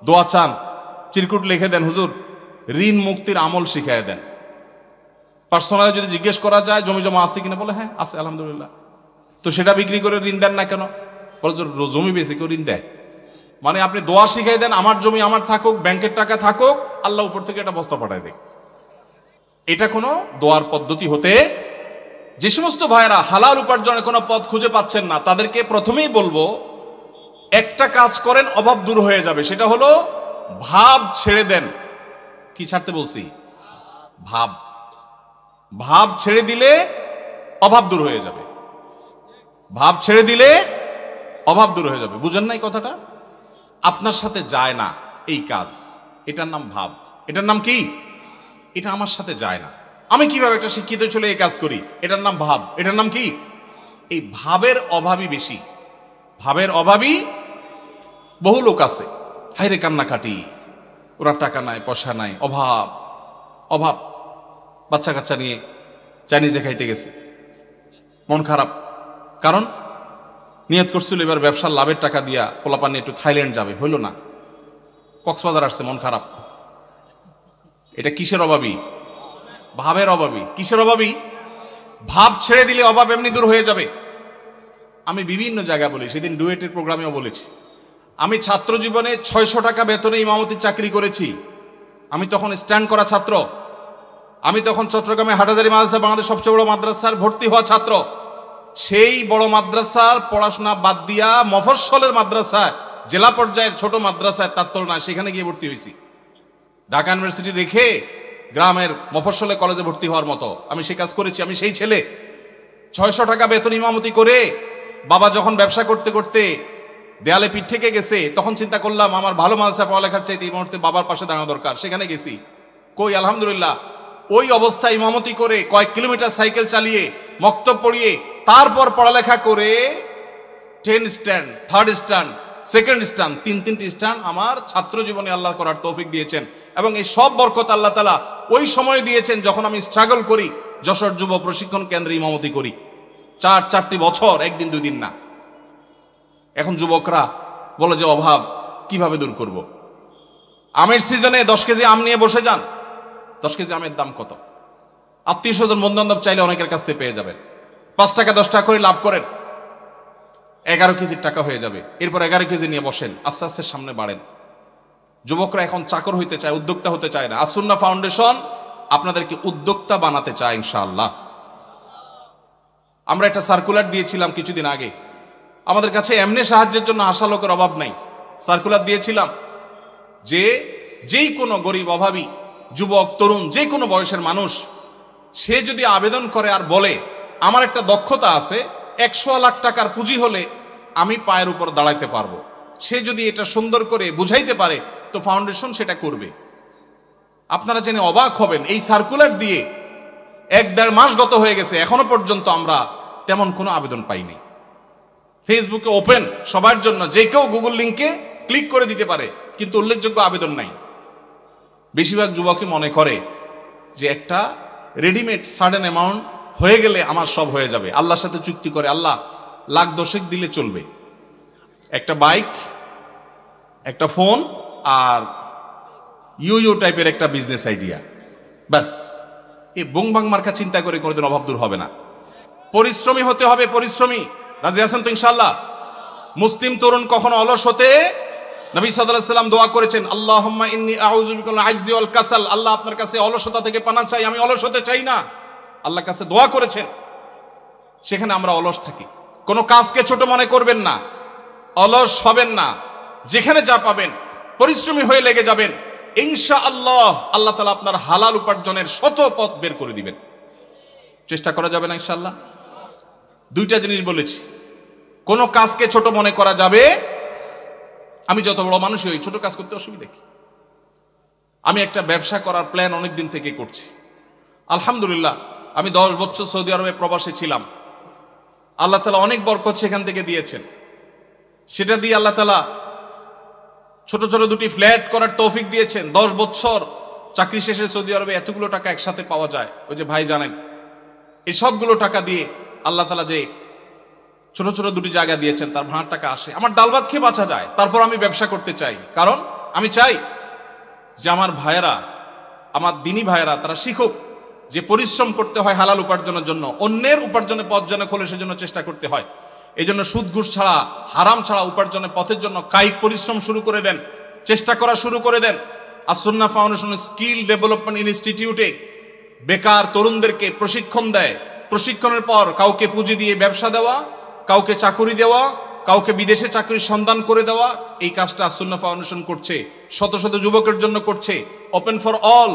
দোয়া চান, চিরকুট লিখে দেন, হুজুর ঋণ মুক্তির আমল শিখাই দেন। পার্সোনালি যদি জিজ্ঞেস করা যায় জমি জমা আছে কিনা, বলে হ্যাঁ আছে আলহামদুলিল্লাহ। তো সেটা বিক্রি করে ঋণ দেন না কেন? বলে জমি বেশি কেউ ঋণ দেয়? মানে আপনি দোয়া শিখাই দেন, আমার জমি আমার থাকুক, ব্যাংকের টাকা থাকুক, আল্লাহ উপর থেকে একটা বস্তা পাঠায় দেখ। এটা কোনো দোয়ার পদ্ধতি হতে। যে সমস্ত ভাইয়েরা হালাল উপার্জনের কোনো পথ খুঁজে পাচ্ছেন না, তাদেরকে প্রথমেই বলবো একটা কাজ করেন, অভাব দূর হয়ে যাবে। সেটা হলো ভাব ছেড়ে দেন। কি ছাড়তে বলছি? ভাব। ভাব ছেড়ে দিলে অভাব দূর হয়ে যাবে। ভাব ছেড়ে দিলে অভাব দূর হয়ে যাবে। বুঝেন নাই কথাটা? আপনার সাথে যায় না এই কাজ, এটার নাম ভাব। এটার নাম কি? এটা আমার সাথে যায় না, আমি কিভাবে একটা শিক্ষিত ছেলে এই কাজ করি, এটার নাম ভাব। এটার নাম কি? এই ভাবের অভাবই বেশি। ভাবের অভাবই বহু লোক আছে, হায়রে কান্নাকাটি, ওরা টাকা নাই, পয়সা নাই, অভাব অভাব। বাচ্চা কাচ্চা নিয়ে চাইনিজে খাইতে গেছে, মন খারাপ। কারণ নিয়ত করছিল এবার ব্যবসার লাভের টাকা দিয়া পোলাপান নিয়ে একটু থাইল্যান্ড যাবে, হইল না, কক্সবাজার আসছে, মন খারাপ। এটা কিসের অভাবী? ভাবের অভাবী। কিসের অভাবী? ভাব ছেড়ে দিলে অভাব এমনি দূর হয়ে যাবে। আমি বিভিন্ন জায়গায় বলি, সেদিন ডুয়েটের প্রোগ্রামেও বলেছি, আমি ছাত্র জীবনে 600 টাকা বেতনে ইমামতির চাকরি করেছি। আমি তখন স্ট্যান্ড করা ছাত্র। আমি তখন চট্টগ্রামে হাটহাজারী মাদ্রাসা, বাংলাদেশের সবচেয়ে বড় মাদ্রাসার ভর্তি হওয়া ছাত্র। সেই বড় মাদ্রাসার পড়াশোনা বাদ দিয়া মফস্বলের মাদ্রাসায়, জেলা পর্যায়ের ছোট মাদ্রাসায়, তার তুলনায় সেখানে গিয়ে ভর্তি হয়েছি। ঢাকা ইউনিভার্সিটি রেখে গ্রামের মফস্বলে কলেজে ভর্তি হওয়ার মতো আমি সে কাজ করেছি। আমি সেই ছেলে 600 টাকা বেতন ইমামতি করে, বাবা যখন ব্যবসা করতে করতে দেয়ালে পিঠ থেকে গেছে, তখন চিন্তা করলাম আমার ভালো মাদ্রাসা পড়ালেখার চাইতে এই মুহূর্তে বাবার পাশে দাঁড়ানো দরকার। সেখানে গেছি, কই আলহামদুলিল্লাহ ওই অবস্থায় ইমামতি করে কয়েক কিলোমিটার সাইকেল চালিয়ে মক্তব পড়িয়ে তারপর পড়ালেখা করে 10 stand, 3rd stand, 2nd stand, 3টি স্ট্যান্ড আমার ছাত্র জীবনে আল্লাহ করার তৌফিক দিয়েছেন। এবং এই সব বরকত আল্লাহ তাআলা ওই সময় দিয়েছেন যখন আমি স্ট্রাগল করি, যশোর যুব প্রশিক্ষণ কেন্দ্রে ইমামতি করি। 4টি বছর, একদিন 2 দিন না। এখন যুবকরা বলে যে অভাব কিভাবে দূর করব। আমের সিজনে 10 কেজি আম নিয়ে বসে যান, 10 কেজি আমের দাম কত? আত্মীয় স্বজন বন্ধু বান্ধব চাইলে অনেকের কাছ থেকে পেয়ে যাবেন। 5 টাকা 10 টাকা করে লাভ করেন, 11 কেজির টাকা হয়ে যাবে। এরপর 11 কেজি নিয়ে বসেন, আস্তে আস্তে সামনে বাড়েন। যুবকরা এখন চাকর হইতে চায়, উদ্যোক্তা হতে চায় না। আসুন্নাহ ফাউন্ডেশন আপনাদেরকে উদ্যোক্তা বানাতে চায় ইনশাআল্লাহ। আমরা একটা সার্কুলার দিয়েছিলাম কিছুদিন আগে, আমাদের কাছে এমনি সাহায্যের জন্য আসা লোকের অভাব নাই। সার্কুলার দিয়েছিলাম যে যেই কোনো গরিব অভাবী যুবক তরুণ যে কোনো বয়সের মানুষ সে যদি আবেদন করে আর বলে আমার একটা দক্ষতা আছে, 100 লাখ টাকার পুঁজি হলে আমি পায়ের উপর দাঁড়াইতে পারবো, সে যদি এটা সুন্দর করে বুঝাইতে পারে তো ফাউন্ডেশন সেটা করবে। আপনারা জেনে অবাক হবেন, এই সার্কুলার দিয়ে 1-1.5 মাস গত হয়ে গেছে, এখনো পর্যন্ত আমরা তেমন কোনো আবেদন পাইনি। ফেসবুকে ওপেন সবার জন্য, যে কেউ গুগল লিঙ্কে ক্লিক করে দিতে পারে, কিন্তু উল্লেখযোগ্য আবেদন নাই। বেশিরভাগ যুবকই মনে করে যে একটা রেডিমেড সার্টেন অ্যামাউন্ট হয়ে গেলে আমার সব হয়ে যাবে। আল্লাহর সাথে চুক্তি করে, আল্লাহ লাখ 10 দিলে চলবে, একটা বাইক, একটা ফোন আর ইউ টাইপের একটা বিজনেস আইডিয়া, ব্যাস। এই বংবাং মার্কা চিন্তা করে কোনোদিন অভাব দূর হবে না। পরিশ্রমী হতে হবে, পরিশ্রমী। রাজি আছেন তো ইনশাআল্লাহ? মুসলিম তরুণ কখনো অলস হতে, নবী সাল্লাল্লাহু আলাইহি ওয়াসাল্লাম দোয়া করেছেন, আল্লাহুম্মা ইন্নী আউযু বিকা মিনাল আজজি ওয়াল কাসাল, আল্লাহ আপনার কাছে অলসতা থেকে পানা চাই, আমি অলস হতে চাই না। আল্লাহর কাছে দোয়া করেছেন, সেখানে আমরা অলস থাকি। কোনো কাজকে ছোট মনে করবেন না, অলস হবেন না, যেখানে যা পাবেন পরিশ্রমী হয়ে লেগে যাবেন, ইনশাআল্লাহ আল্লাহ তাআলা আপনার হালাল উপার্জনের শত পথ বের করে দিবেন। চেষ্টা করা যাবে না ইনশাআল্লাহ? 2টা জিনিস বলেছি, কোনো কাজকে ছোট মনে করা যাবে। আমি যত বড় মানুষই হই, ছোট কাজ করতে অসুবিধা কি? আমি একটা ব্যবসা করার প্ল্যান অনেক দিন থেকে করছি। আলহামদুলিল্লাহ, আমি 10 বছর সৌদি আরবে প্রবাসে ছিলাম। আল্লাহ তাআলা অনেক বরকত সেখান থেকে দিয়েছেন। সেটা দিয়ে আল্লাহ তাআলা ছোট ছোট 2টি ফ্ল্যাট করার তৌফিক দিয়েছেন। 10 বছর চাকরি শেষে সৌদি আরবে এতগুলো টাকা একসাথে পাওয়া যায়, ওই যে ভাই জানেন, এই সবগুলো টাকা দিয়ে আল্লাহ তাআলা যে ছোট ছোট 2টি জায়গা দিয়েছেন, তার ভাড়ার টাকা আসে, আমার ডাল ভাত খেয়ে বাঁচা যায়। তারপর আমি ব্যবসা করতে চাই, কারণ আমি চাই যে আমার ভাইয়েরা, আমার দিনী ভাইয়েরা, তারা শিখুক যে পরিশ্রম করতে হয় হালাল উপার্জনের জন্য, অন্যের উপার্জনের পথ যেন খোলে সেজন্য চেষ্টা করতে হয়। এই জন্য সুদ ঘুষ ছাড়া, হারাম ছাড়া উপার্জনের পথের জন্য কায়িক পরিশ্রম শুরু করে দেন, চেষ্টা করা শুরু করে দেন। আসুন্নাহ ফাউন্ডেশন স্কিল ডেভেলপমেন্ট ইনস্টিটিউটে বেকার তরুণদেরকে প্রশিক্ষণ দেয়। প্রশিক্ষণের পর কাউকে পুঁজি দিয়ে ব্যবসা দেওয়া, কাউকে চাকুরি দেওয়া, কাউকে বিদেশে চাকরির সন্ধান করে দেওয়া, এই কাজটা আসুন্নাহ ফাউন্ডেশন করছে, শত শত যুবকের জন্য করছে। ওপেন ফর অল,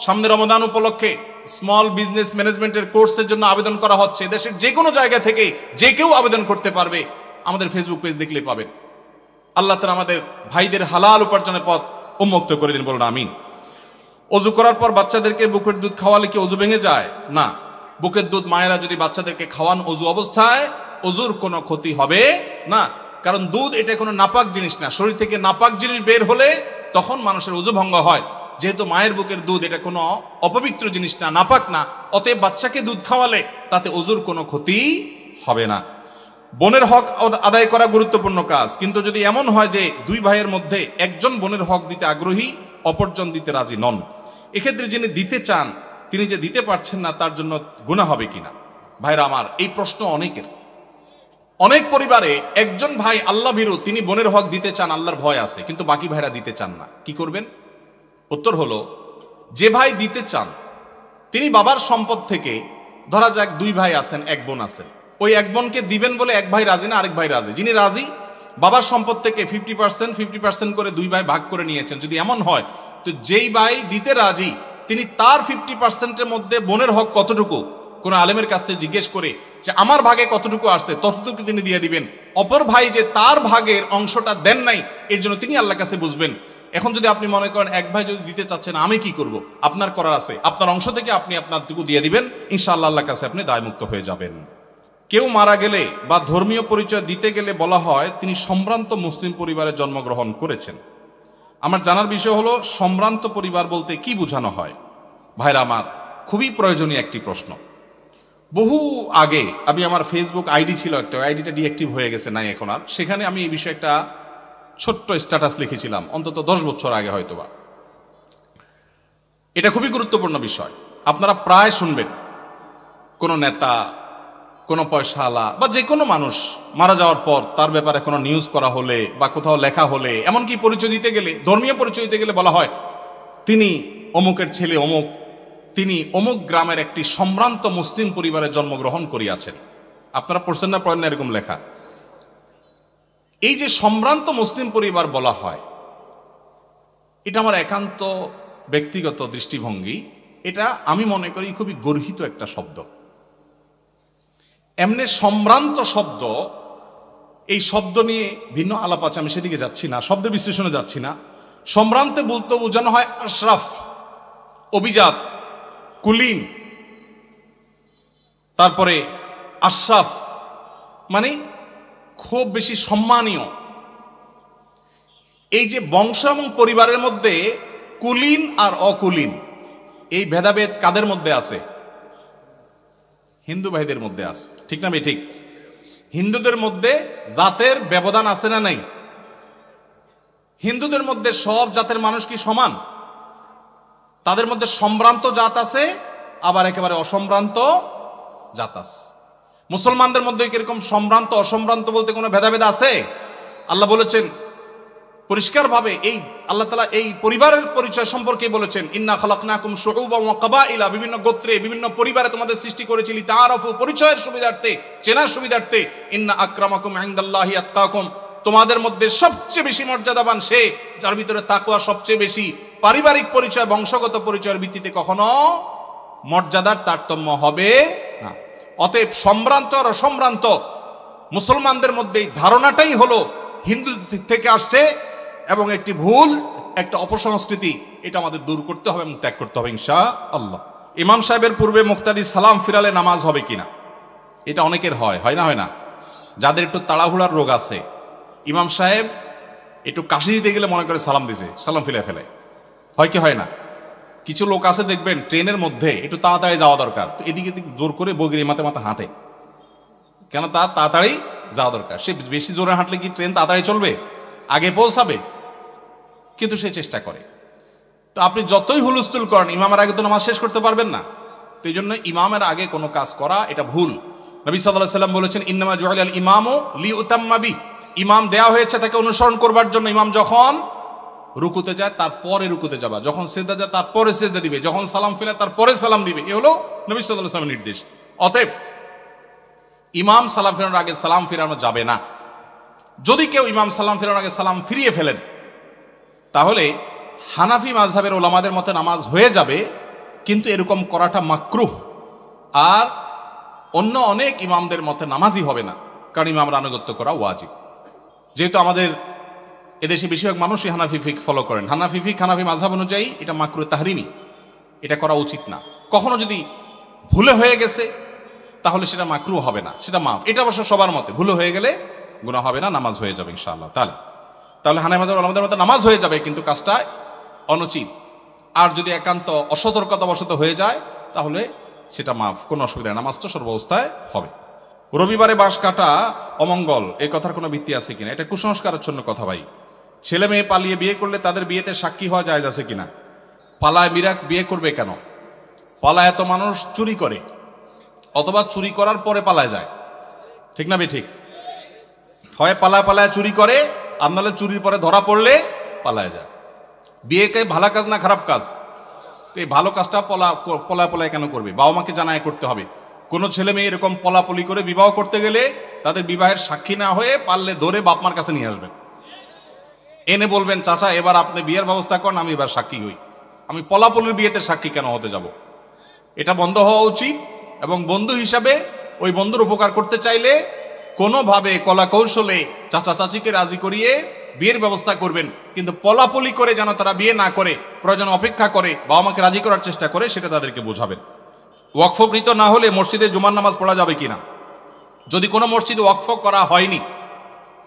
সামনে রমাদান উপলক্ষে স্মল বিজনেস ম্যানেজমেন্টের কোর্সের জন্য আবেদন করা হচ্ছে। দেশের যে কোনো জায়গা থেকে যে কেউ আবেদন করতে পারবে, আমাদের ফেসবুক পেজ দেখলে পাবেন। আল্লাহ তাআলা আমাদের ভাইদের হালাল উপার্জনের পথ উন্মুক্ত করে দিন, বলুন আমিন। অজু করার পর বাচ্চাদেরকে বুকের দুধ খাওয়ালে কি অজু ভেঙে যায়? না, বুকের দুধ মায়েরা যদি বাচ্চাদেরকে খাওয়ান অজু অবস্থায়, অজুর কোনো ক্ষতি হবে না, কারণ দুধ এটা কোনো নাপাক জিনিস না। শরীর থেকে নাপাক জিনিস বের হলে তখন মানুষের অজু ভঙ্গ হয়। যেহেতু মায়ের বুকের দুধ এটা কোনো অপবিত্র জিনিস না, নাপাক না, অতএব বাচ্চাকে দুধ খাওয়ালে তাতে অজুর কোনো ক্ষতি হবে না। বোনের হক আদায় করা গুরুত্বপূর্ণ কাজ, কিন্তু যদি এমন হয় যে 2 ভাইয়ের মধ্যে একজন বোনের হক দিতে আগ্রহী, অপরজন দিতে রাজি নন, এক্ষেত্রে যিনি দিতে চান তিনি যে দিতে পারছেন না, তার জন্য গুনাহ হবে কিনা? ভাইরা আমার, এই প্রশ্ন অনেকের। অনেক পরিবারে একজন ভাই আল্লাহ ভীরু, তিনি বোনের হক দিতে চান, আল্লাহর ভয় আছে, কিন্তু বাকি ভাইরা দিতে চান না। কি করবেন? উত্তর হলো, যে ভাই দিতে চান তিনি বাবার সম্পদ থেকে, ধরা যাক 2 ভাই আছেন, 1 বোন আছে, ওই 1 বোনকে দিবেন বলে 1 ভাই রাজি না, আরেক ভাই রাজি। যিনি রাজি, বাবার সম্পদ থেকে 50% করে 2 ভাই ভাগ করে নিয়েছেন। যদি এমন হয়, তো যেই ভাই দিতে রাজি তিনি তার 50%-এর মধ্যে বোনের হক কতটুকু, কোন আলেমের কাছ থেকে জিজ্ঞেস করে যে আমার ভাগে কতটুকু আসছে, ততটুকু তিনি দিয়ে দিবেন। অপর ভাই যে তার ভাগের অংশটা দেন নাই, এর জন্য তিনি আল্লাহর কাছে বুঝবেন। এখন যদি আপনি মনে করেন 1 ভাই যদি দিতে চাচ্ছেন, আমি কি করব? আপনার করার আছে, আপনার অংশ থেকে আপনি আপনারটুকু দিয়ে দিবেন, ইনশাআল্লাহ আল্লাহর কাছে আপনি দায়মুক্ত হয়ে যাবেন। কেউ মারা গেলে বা ধর্মীয় পরিচয় দিতে গেলে বলা হয় তিনি সম্ভ্রান্ত মুসলিম পরিবারে জন্মগ্রহণ করেছেন। আমার জানার বিষয় হলো, সম্ভ্রান্ত পরিবার বলতে কি বোঝানো হয়? ভাইরা আমার, খুবই প্রয়োজনীয় একটি প্রশ্ন। বহু আগে আমি, আমার ফেসবুক আইডি ছিল একটা, আইডিটা ডিঅ্যাক্টিভ হয়ে গেছে, নাই এখন আর, সেখানে আমি এই বিষয়ে একটা ছোট্ট স্ট্যাটাস লিখেছিলাম অন্তত 10 বছর আগে হয়তোবা। এটা খুবই গুরুত্বপূর্ণ বিষয়। আপনারা প্রায় শুনবেন কোনো নেতা, কোনো পয়সাওয়ালা বা যে কোনো মানুষ মারা যাওয়ার পর তার ব্যাপারে কোনো নিউজ করা হলে বা কোথাও লেখা হলে, এমনকি পরিচয় দিতে গেলে, ধর্মীয় পরিচয় দিতে গেলে বলা হয় তিনি অমুকের ছেলে অমুক, তিনি অমুক গ্রামের একটি সম্ভ্রান্ত মুসলিম পরিবারে জন্মগ্রহণ করিয়াছেন। আপনারা পড়ছেন না, পড়েন না এরকম লেখা? এই যে সম্ভ্রান্ত মুসলিম পরিবার বলা হয়, এটা আমার একান্ত ব্যক্তিগত দৃষ্টিভঙ্গি। এটা আমি মনে করি খুবই গর্হিত একটা শব্দ। এমনি সম্ভ্রান্ত শব্দ, এই শব্দ নিয়ে ভিন্ন আলাপ আছে, আমি সেদিকে যাচ্ছি না, শব্দের বিশ্লেষণে যাচ্ছি না। সম্ভ্রান্তে বলতে বোঝানো হয় আশরাফ, অভিজাত, কুলীন, তারপরে আশরাফ মানে খুব বেশি সম্মানীয়। এই যে বংশ এবং পরিবারের মধ্যে কুলীন আর অকুলীন, এই ভেদাভেদ কাদের মধ্যে আছে? হিন্দু ভাইদের মধ্যে আছে, ঠিক না? ঠিক। হিন্দুদের মধ্যে জাতের ব্যবধান আছে না নাই? হিন্দুদের মধ্যে সব জাতের মানুষ কি সমান? তাদের মধ্যে সম্ভ্রান্ত জাত আছে, আবার একেবারে অসম্ভ্রান্ত জাত আছে। মুসলমানদের মধ্যে কিরকম সম্ভ্রান্ত অসম্ভ্রান্ত বলতে কোনো ভেদাভেদ আছে? আল্লাহ বলেছেন পরিষ্কারভাবে, এই আল্লাহ তাআলা এই পরিবারের পরিচয় সম্পর্কে বলেছেন, ইন্না খালাকনাকুম শুউবান ওয়া কাবাইলা, বিভিন্ন গোত্রে বিভিন্ন পরিবারে তোমাদের সৃষ্টি করেছি, লিতাআরাফু, পরিচয়ের সুবিধার্থে, চেনার সুবিধার্থে। ইন্না আকরামাকুম ইনদাল্লাহি আতকাকুম, তোমাদের মধ্যে সবচেয়ে বেশি মর্যাদাবান সে যার ভিতরে তাকওয়া সবচেয়ে বেশি। পারিবারিক পরিচয়, বংশগত পরিচয়ের ভিত্তিতে কখনো মর্যাদার তারতম্য হবে না। অতএব সম্ভ্রান্ত আর অসম্ভ্রান্ত মুসলমানদের মধ্যে এই ধারণাটাই হলো হিন্দু থেকে আসছে এবং একটি ভুল, একটা অপসংস্কৃতি। এটা আমাদের দূর করতে হবে এবং ত্যাগ করতে হবে ইনশাআল্লাহ। ইমাম সাহেবের পূর্বে মুক্তাদি সালাম ফিরালে নামাজ হবে কিনা, এটা অনেকের হয়, হয় না? হয় না? যাদের একটু তাড়াহুড়ার রোগ আছে, ইমাম সাহেব একটু কাশি দিতে গেলে মনে করে সালাম দিছে, সালাম ফিরে ফেলে, হয় কি হয় না? কিছু লোক আছে দেখবেন ট্রেনের মধ্যে একটু তাড়াতাড়ি যাওয়া দরকার, তো এদিকে জোর করে বগির মাথা মাথা হাঁটে, কেন? তার তাড়াতাড়ি যাওয়া দরকার। সে বেশি জোরে হাঁটলে কি ট্রেন তাড়াতাড়ি চলবে, আগে পৌঁছাবে? কিন্তু সে চেষ্টা করে। তো আপনি যতই হুলস্থুল করেন, ইমামের আগে তো নামাজ শেষ করতে পারবেন না। তো এই জন্য ইমামের আগে কোনো কাজ করা এটা ভুল। নবী সাল্লাল্লাহু আলাইহি ওয়াসাল্লাম বলেছেন, ইন্নামা জুইলাল ইমামু লিউতাম্মা বিহি, ইমাম দেয়া হয়েছে তাকে অনুসরণ করবার জন্য। ইমাম যখন রুকুতে যায় তারপরে রুকুতে যাবা, যখন সিজদা যায় তারপরে সিজদা দিবে, যখন সালাম ফিরে তারপরে সালাম দিবে। এ হলো নবী সাল্লাল্লাহু আলাইহি ওয়াসাল্লামের নির্দেশ। অতএব ইমাম সালাম ফেরানোর আগে সালাম ফিরানো যাবে না। যদি কেউ ইমাম সালাম ফেরানোর আগে সালাম ফিরিয়ে ফেলেন, তাহলে হানাফি মাযহাবের ওলামাদের মতে নামাজ হয়ে যাবে, কিন্তু এরকম করাটা মাকরুহ। আর অন্য অনেক ইমামদের মতে নামাজই হবে না, কারণ ইমামরা আনুগত্য করা ওয়াজিব। যেহেতু আমাদের এদেশে বেশিরভাগ মানুষই হানাফি ফিকহ ফলো করেন, হানাফি ফিকহ হানাফি মাযহাব অনুযায়ী এটা মাকরুহ তাহরিমি, এটা করা উচিত না। কখনো যদি ভুলে হয়ে গেছে তাহলে সেটা মাকরুহ হবে না, সেটা মাফ। এটা অবশ্য সবার মতে, ভুলে হয়ে গেলে গুনাহ হবে না, নামাজ হয়ে যাবে ইনশাআল্লাহ তাআলা। তাহলে হানাফি মাযহাবের ওলামাদের মতে নামাজ হয়ে যাবে, কিন্তু কাজটা অনুচিত। আর যদি একান্ত অসতর্কতাবশত হয়ে যায় তাহলে সেটা মাফ, কোনো অসুবিধা নেই, নামাজ তো সর্বাবস্থায় হবে। রবিবারে বাঁশ কাটা অমঙ্গল, এই কথার কোনো ভিত্তি আছে কিনা? এটা কুসংস্কারের জন্য কথা ভাই। ছেলে মেয়ে পালিয়ে বিয়ে করলে তাদের বিয়েতে সাক্ষী হওয়া জায়েজ আছে কিনা? পালায় মিরাক বিয়ে করবে কেন? পালায় এত মানুষ চুরি করে, অথবা চুরি করার পরে পালায় যায়, ঠিক না ঠিক? হয় পালায় পালায় চুরি করে, আর নাহলে চুরির পরে ধরা পড়লে পালায় যায়। বিয়েকে ভালো কাজ না খারাপ কাজ? তো এই ভালো কাজটা পলায় কেন করবে? বাবা মাকে জানায় করতে হবে। কোনো ছেলে মেয়ে এরকম পলাপলি করে বিবাহ করতে গেলে তাদের বিবাহের সাক্ষী না হয়ে পারলে ধরে বাপ মার কাছে নিয়ে আসবেন, এনে বলবেন, চাচা এবার আপনি বিয়ের ব্যবস্থা করেন, আমি এবার সাক্ষী হই। আমি পলাপলির বিয়েতে সাক্ষী কেন হতে যাব? এটা বন্ধ হওয়া উচিত। এবং বন্ধু হিসাবে ওই বন্ধুর উপকার করতে চাইলে কোনোভাবে কলা কৌশলে চাচা চাচিকে রাজি করিয়ে বিয়ের ব্যবস্থা করবেন, কিন্তু পলাপলি করে যেন তারা বিয়ে না করে, প্রয়োজন অপেক্ষা করে বাবা মাকে রাজি করার চেষ্টা করে, সেটা তাদেরকে বোঝাবেন। ওয়াকফকৃত না হলে মসজিদে জুমার নামাজ পড়া যাবে কিনা? যদি কোনো মসজিদে ওয়াকফ করা হয়নি,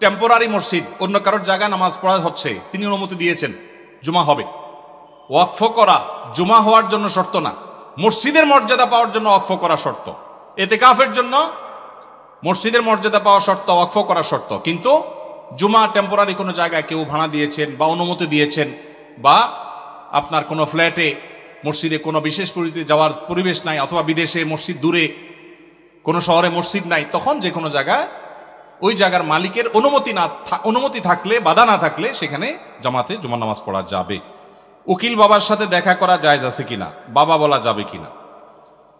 টেম্পোরারি মসজিদ, অন্য কারোর জায়গায় নামাজ পড়া হচ্ছে, তিনি অনুমতি দিয়েছেন, জুমা হবে। ওয়াকফ করা জুমা হওয়ার জন্য শর্ত না, মসজিদের মর্যাদা পাওয়ার জন্য ওয়াকফ করা শর্ত। এতেকাফের জন্য মসজিদের মর্যাদা পাওয়া শর্ত, ওয়াকফ করা শর্ত, কিন্তু জুমা টেম্পোরারি কোনো জায়গায় কেউ ভাড়া দিয়েছেন বা অনুমতি দিয়েছেন, বা আপনার কোনো ফ্ল্যাটে মসজিদে কোনো বিশেষ পরিস্থিতি যাওয়ার পরিবেশ নাই, অথবা বিদেশে মসজিদ দূরে, কোনো শহরে মসজিদ নাই, তখন যে কোনো জায়গায় ওই জায়গার মালিকের অনুমতি থাকলে, বাধা না থাকলে সেখানে জামাতে জুমার নামাজ পড়া যাবে। উকিল বাবার সাথে দেখা করা জায়েজ আছে কিনা, বাবা বলা যাবে কিনা?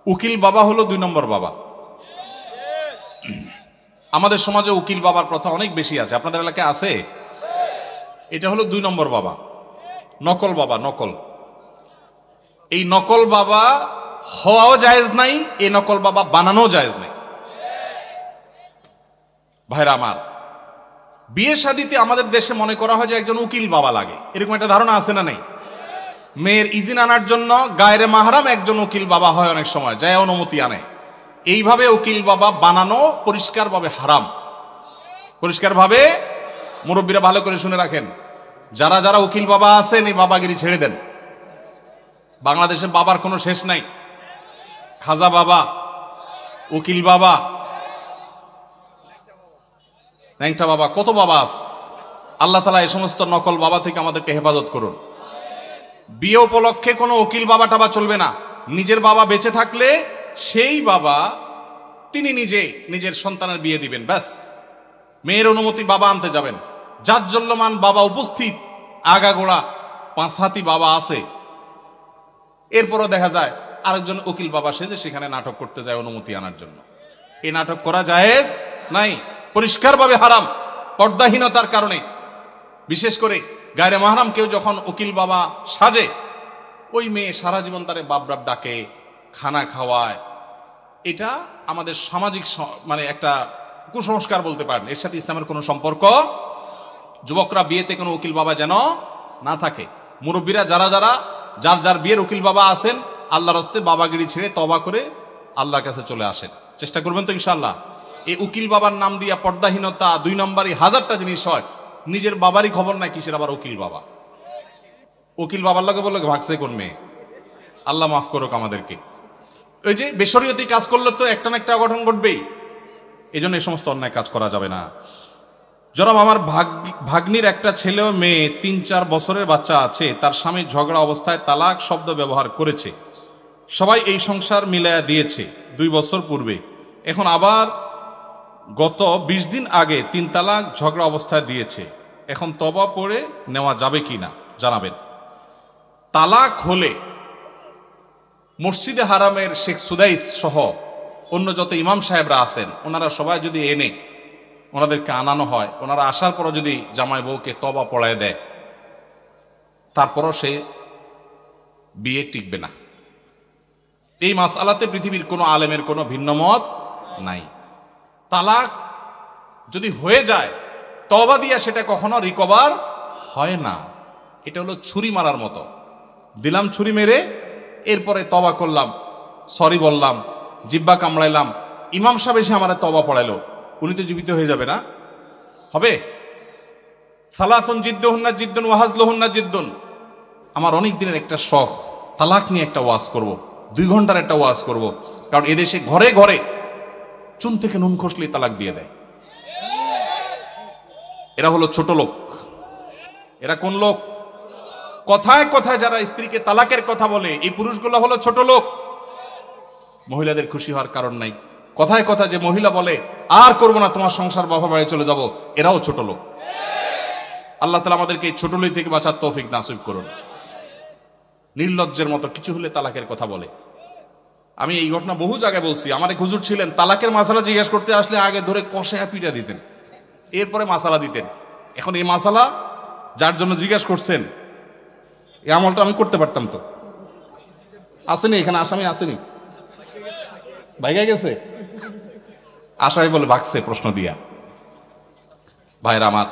উকিল বাবা হলো 2 নম্বর বাবা। আমাদের সমাজে উকিল বাবার প্রথা অনেক বেশি আছে, আপনাদের এলাকায় আছে? এটা হলো 2 নম্বর বাবা, নকল বাবা। নকল, এই নকল বাবা হওয়াও জায়েজ নাই, এই নকল বাবা বানানো জায়েজ নাই। ভাইরা আমার, বিয়ে শাদীতে আমাদের দেশে মনে করা হয় যে একজন উকিল বাবা লাগে, এরকম একটা ধারণা আছে না নেই? মেয়ের ইজিন আনার জন্য গায়রে মাহরাম একজন উকিল বাবা হয়, অনেক সময় যায় অনুমতি আনে। এইভাবে উকিল বাবা বানানো পরিষ্কারভাবে হারাম, পরিষ্কারভাবে। মুরব্বীরা ভালো করে শুনে রাখেন, যারা যারা উকিল বাবা আছেন এই বাবাগিরি ছেড়ে দেন। বাংলাদেশে বাবার কোনো শেষ নাই। খাজা বাবা, উকিল বাবা, ন্যাংটা বাবা, কত বাবা আছে। আল্লাহ তাআলা এই সমস্ত নকল বাবা থেকে আমাদেরকে হেফাজত করুন। বিয়ে উপলক্ষে কোনো উকিল বাবা টাবা চলবে না। নিজের বাবা বেঁচে থাকলে সেই বাবা তিনি নিজের সন্তানের বিয়ে দিবেন, ব্যাস। মেয়ের অনুমতি বাবা আনতে যাবেন। জাজ্জল্যমান বাবা উপস্থিত, আগাগোড়া 5 হাতি বাবা আছে, এরপরও দেখা যায় আরেকজন উকিল বাবা সেজে সেখানে নাটক করতে যায় অনুমতি আনার জন্য। এই নাটক করা জায়েজ নাই, পরিষ্কারভাবে হারাম, পর্দাহীনতার কারণে। বিশেষ করে গায়রে মাহরাম কেউ যখন উকিল বাবা সাজে, ওই মেয়ে সারা জীবন তারে বাপ বাপ ডাকে, খানা খাওয়ায়। এটা আমাদের সামাজিক মানে একটা কুসংস্কার বলতে পারেন, এর সাথে ইসলামের কোনো সম্পর্ক। যুবকরা বিয়েতে কোনো উকিল বাবা যেন না থাকে। মুরব্বীরা যারা যার যার বিয়ের উকিল বাবা আছেন, আল্লাহর হস্তে বাবাগিরি ছেড়ে তওবা করে আল্লাহর কাছে চলে আসেন, চেষ্টা করবেন তো ইনশাআল্লাহ। এই উকিল বাবার নাম দিয়া পর্দাহীনতা 2 নম্বরই 1000টা জিনিস হয়। নিজের বাবারই খবর নাই, কিসের আবার উকিল বাবা। উকিল বাবার লগে বললে ভাগছে কোন মেয়ে, আল্লাহ মাফ করুক আমাদেরকে। ওই যে বেশরিয়তি কাজ করলে তো একটা না একটা অঘটন ঘটবেই, এই জন্য এই সমস্ত অন্যায় কাজ করা যাবে না। জনাব, আমার ভাগ্নির একটা ছেলে ও মেয়ে, 3-4 বছরের বাচ্চা আছে। তার স্বামী ঝগড়া অবস্থায় তালাক শব্দ ব্যবহার করেছে। সবাই এই সংসার মিলায়া দিয়েছে 2 বছর পূর্বে। এখন আবার গত 20 দিন আগে 3 তালাক ঝগড়া অবস্থায় দিয়েছে। এখন তওবা পড়ে নেওয়া যাবে কি না জানাবেন। তালাক হলে মসজিদে হারামের শেখ সুদাইস সহ অন্য যত ইমাম সাহেবরা আছেন, ওনারা সবাই যদি এনে ওনাদেরকে আনানো হয়, ওনারা আসার পরও যদি জামাই বউকে তওবা পড়ায় দেয়, তারপরও সে বিয়ে টিকবে না। এই মাসআলাতে পৃথিবীর কোনো আলেমের কোনো ভিন্ন মত নাই। তালাক যদি হয়ে যায়, তওবা দিয়া সেটা কখনো রিকভার হয় না। এটা হলো ছুরি মারার মতো, দিলাম ছুরি মেরে, এরপরে তওবা করলাম, সরি বললাম, জিব্বা কামড়াইলাম, ইমাম সাহেব এসে আমার তওবা পড়াইলো, উনি তো জীবিত হয়ে যাবে না? হবে? সালাসুন জিদ্দুহুন্না জিদ্দুন ওয়া হাজলুহুন্না জিদ্দুন। আমার অনেক দিনের একটা শখ, তালাক নিয়ে একটা ওয়াজ করব, 2 ঘন্টার একটা ওয়াজ করব। কারণ এদেশে ঘরে ঘরে চুন থেকে নুন খসলেই তালাক দিয়ে দেয়। এরা হলো ছোট লোক। এরা কোন লোক? কথায় কথায় যারা স্ত্রীকে তালাকের কথা বলে, এই পুরুষগুলো হলো ছোট লোক। মহিলাদের খুশি হওয়ার কারণ নাই। কথায় কথা যে মহিলা বলে আর করবো না, তোমার সংসার বাবা বাড়ি চলে যাব, এরাও ছোট লোক। আল্লাহ তাআলা আমাদেরকে এই ছোট লোক থেকে বাঁচার তৌফিক নাসিব করুন। নির্লজ্জের মতো কিছু হলে তালাকের কথা বলে। আমি এই ঘটনা বহু জায়গায় বলছি। আমার এক হুজুর ছিলেন, তালাকের মাসালা জিজ্ঞেস করতে আসলে আগে ধরে কষায়া পিটা দিতেন, এরপরে মাসালা দিতেন। এখন এই মাসালা যার জন্য জিজ্ঞাসা করছেন, এই আমলটা আমি করতে পারতাম তো। আসেনি এখানে আসামি? আসেনি? ভাইগা গেছে? আসামি বলে ভাগছে প্রশ্ন দিয়া। ভাইরা আমার,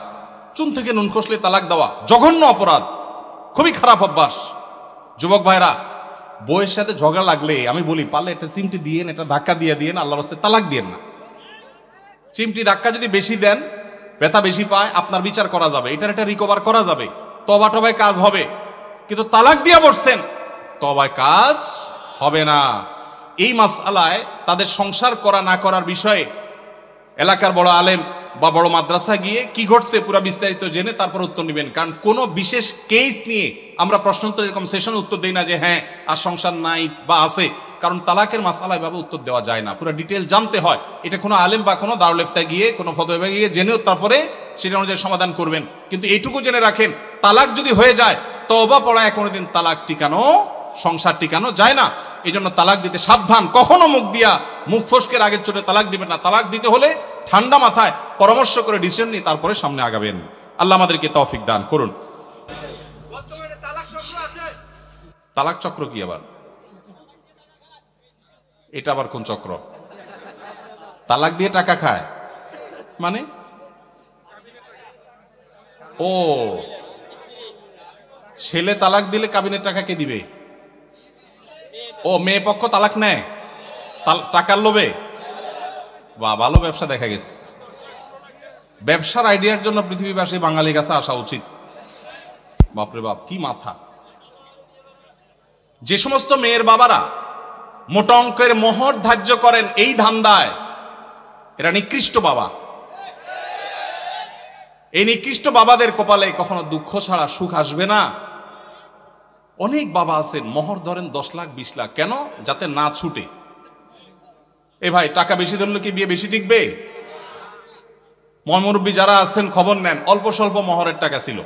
চুন থেকে নুন খসলে তালাক দেওয়া জঘন্য অপরাধ, খুবই খারাপ অভ্যাস। যুবক ভাইরা, বউয়ের সাথে ঝগড়া লাগলে আমি বলি, পারলে একটা চিমটি দিয়েন, একটা ধাক্কা দিয়ে দিয়েন, আল্লাহর রাস্তায় তালাক দিয়েন না। চিমটি ধাক্কা যদি বেশি দেন, ব্যথা বেশি পায়, আপনার বিচার করা যাবে, এটার একটা রিকভার করা যাবে, তওবা টবায় কাজ হবে। কিন্তু তালাক দিয়া বসছেন, তওবায় কাজ হবে না। এই মাসআলায় তাদের সংসার করা না করার বিষয়ে এলাকার বড় আলেম বা বড় মাদ্রাসা গিয়ে কি ঘটছে পুরো বিস্তারিত জেনে তারপর উত্তর নেবেন। কারণ কোনো বিশেষ কেস নিয়ে আমরা প্রশ্নোত্তর এরকম সেশনে উত্তর দেই না যে হ্যাঁ আর সংসার নাই বা আছে, কারণ তালাকের মাসালা এভাবে উত্তর দেওয়া যায় না, পুরো ডিটেল জানতে হয়। এটা কোনো আলেম বা কোনো দারুল ইফতা গিয়ে কোনো ফতোয়া গিয়ে জেনেও তারপরে সেটা অনুযায়ী সমাধান করবেন। কিন্তু এইটুকু জেনে রাখেন, তালাক যদি হয়ে যায় তওবা পড়ায় কোনোদিন তালাক টিকানো, সংসার টিকানো যায় না। এই জন্য তালাক দিতে সাবধান, কখনো মুখ ফসকের আগের চোটে তালাক দিবেন না। তালাক দিতে হলে ঠান্ডা মাথায় পরামর্শ করে ডিসিশন নিয়ে তারপরে সামনে আগাবেন। আল্লাহ আমাদেরকে তৌফিক দান করুন। তালাক চক্র কি আবার? এটা আবার কোন চক্র? তালাক দিয়ে টাকা খায় মানে? ও, ছেলে তালাক দিলে কাবিনের টাকা কে দিবে? ও, মেয়ে পক্ষ তালাক নেয় টাকার লোভে? বা ভালো ব্যবসা দেখা গেছে। ব্যবসার আইডিয়ার জন্য পৃথিবীবাসী বাঙালি কাছে আসা উচিত। বাপরে বাপ, কি মাথা! যে সমস্ত মেয়ের বাবারা মোটা অঙ্কের মোহর ধার্য করেন এই ধান্দায়, এরা নিকৃষ্ট বাবা। এই নিকৃষ্ট বাবাদের কপালে কখনো দুঃখ ছাড়া সুখ আসবে না। অনেক বাবা আছেন মোহর ধরেন 10 লাখ 20 লাখ, কেন? যাতে না ছুটে। এ ভাই, টাকা বেশি ধরলে কি বিয়ে বেশি টিকবে? মুরব্বী যারা আছেন খবর নেন, অল্প স্বল্প মোহরের টাকা ছিল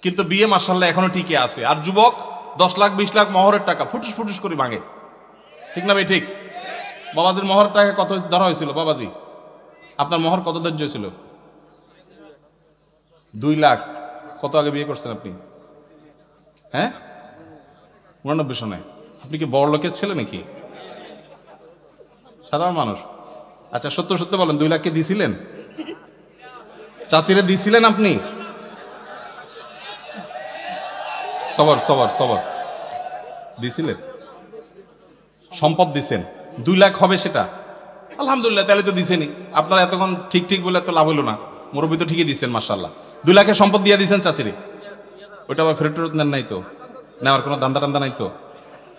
কিন্তু বিয়ে মাশাআল্লাহ এখনো টিকে আছে। আর যুবক 10 লাখ 20 লাখ মোহরের টাকা ফুটুস ফুটুস করে ভাঙে। ঠিক না ভাই? ঠিক। বাবাজির মোহরের টাকা কত ধরা হয়েছিল? বাবাজি, আপনার মোহর কত ধার্য ছিল? 2 লাখ। কত আগে বিয়ে করছেন আপনি? হ্যাঁ, 89 সনে। আপনি কি বড় লোকের ছেলে নাকি? সাধারণ মানুষ? আচ্ছা, সত্য সত্য বলেন, 2 লাখকে দিছিলেন? চাচিরে দিছিলেন আপনি? সবর সবর সবর, দিছিলেন? সম্পদ দিছেন, 2 লাখ হবে সেটা? আলহামদুলিল্লাহ, তাহলে তো দিছেনি। আপনারা এতক্ষণ ঠিক ঠিক বলে তো লাভ হলো না। মুরব্বী তো ঠিকই দিচ্ছেন মাশাআল্লাহ। 2 লাখের সম্পদ দিয়ে দিচ্ছেন চাচিরে, ওইটা আবার ফেরত ফেরত নেন নাই তো? নেওয়ার কোনো দান্দা টান্দা নাই তো?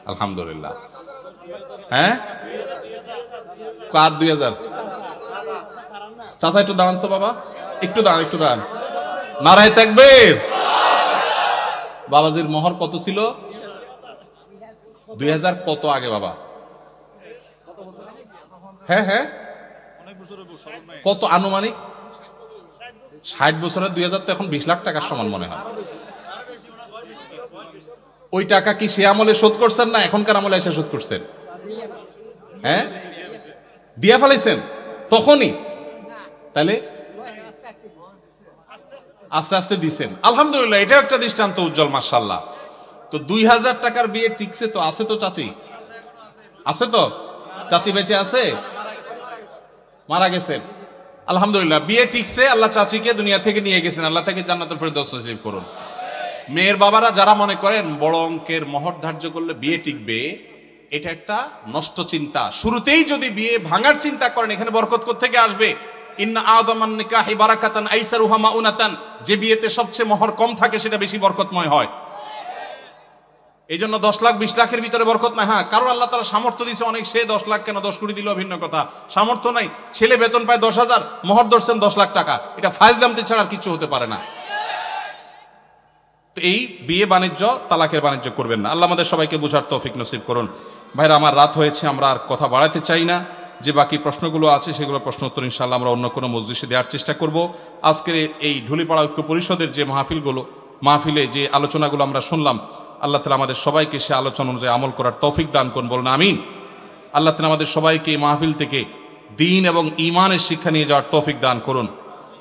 আলহামদুলিল্লাহ। হ্যাঁ, কার 2000? চাচা একটু দাঁড়ান তো বাবা, একটু দাঁড়ান, একটু দাঁড়ান। নারায়ে তাকবীর। বাবাজির মোহর কত ছিল? 2000 কত আগে বাবা? হ্যাঁ হ্যাঁ, কত আনুমানিক? 60 বছরের 2000 তো এখন 20 লাখ টাকার সমান মনে হয়। ওই টাকা কি সে আমলে শোধ করছেন না এখনকার আমলে এসে শোধ করছেন? হ্যাঁ, দিয়া ফেলাইছেন তখনই? তাহলে আস্তে আস্তে দিছেন, আলহামদুলিল্লাহ। এটাও একটা দৃষ্টান্ত উজ্জ্বল মাশাআল্লাহ। তো 2000 টাকার বিয়ে টিকছে তো? আছে তো চাচি? আছে তো? চাচি বেঁচে আছে? মারা গেছেন? আলহামদুলিল্লাহ, বিয়ে টিকছে। আল্লাহ চাচিকে দুনিয়া থেকে নিয়ে গেছেন, আল্লাহ তাকে জান্নাতুল ফেরদৌস নসিব করুন। মেয়ের বাবারা যারা মনে করেন বড় অঙ্কের মোহর ধার্য করলে বিয়ে টিকবে, এটা একটা নষ্ট চিন্তা। শুরুতেই যদি বিয়ে ভাঙার চিন্তা করেন, এখানে বরকত কোত্থেকে আসবে? ইন্না আযামান নিকাহি বারাকাতান আইসারুহা মাউনাতান। যে বিয়েতে সবচেয়ে মোহর কম থাকে সেটা বেশি বরকতময় হয়। এই জন্য 10 লাখ 20 লাখের ভিতরে বরকত নাই। হ্যাঁ, কারণ আল্লাহ তাআলা সামর্থ্য দিয়েছে অনেক, সে 10 লাখ কেন 10 কোটি দিল ভিন্ন কথা। সামর্থ্য নাই, ছেলে বেতন পায় 10,000, মোহর ধরছেন 10 লাখ টাকা। এটা ফায়জলামতি ছাড়া আর কিছু হতে পারে না। তো এই বিয়ে বাণিজ্য, তালাকের বাণিজ্য করবেন না। আল্লাহ আমাদের সবাইকে বোঝার তৌফিক নসিব করুন। ভাইরা আমার, রাত হয়েছে, আমরা আর কথা বাড়াতে চাই না। যে বাকি প্রশ্নগুলো আছে সেগুলো প্রশ্ন উত্তর ইনশাআল্লাহ আমরা অন্য কোনো মজলিসে দেওয়ার চেষ্টা করব। আজকের এই ঢুলিপাড়া ঐক্য পরিষদের যে মাহফিলে যে আলোচনাগুলো আমরা শুনলাম, আল্লাহ তাআলা আমাদের সবাইকে সে আলোচনা অনুযায়ী আমল করার তৌফিক দান করুন, বলুন আমিন। আল্লাহ তাআলা আমাদের সবাইকে এই মাহফিল থেকে দ্বীন এবং ঈমানের শিক্ষা নিয়ে যাওয়ার তৌফিক দান করুন।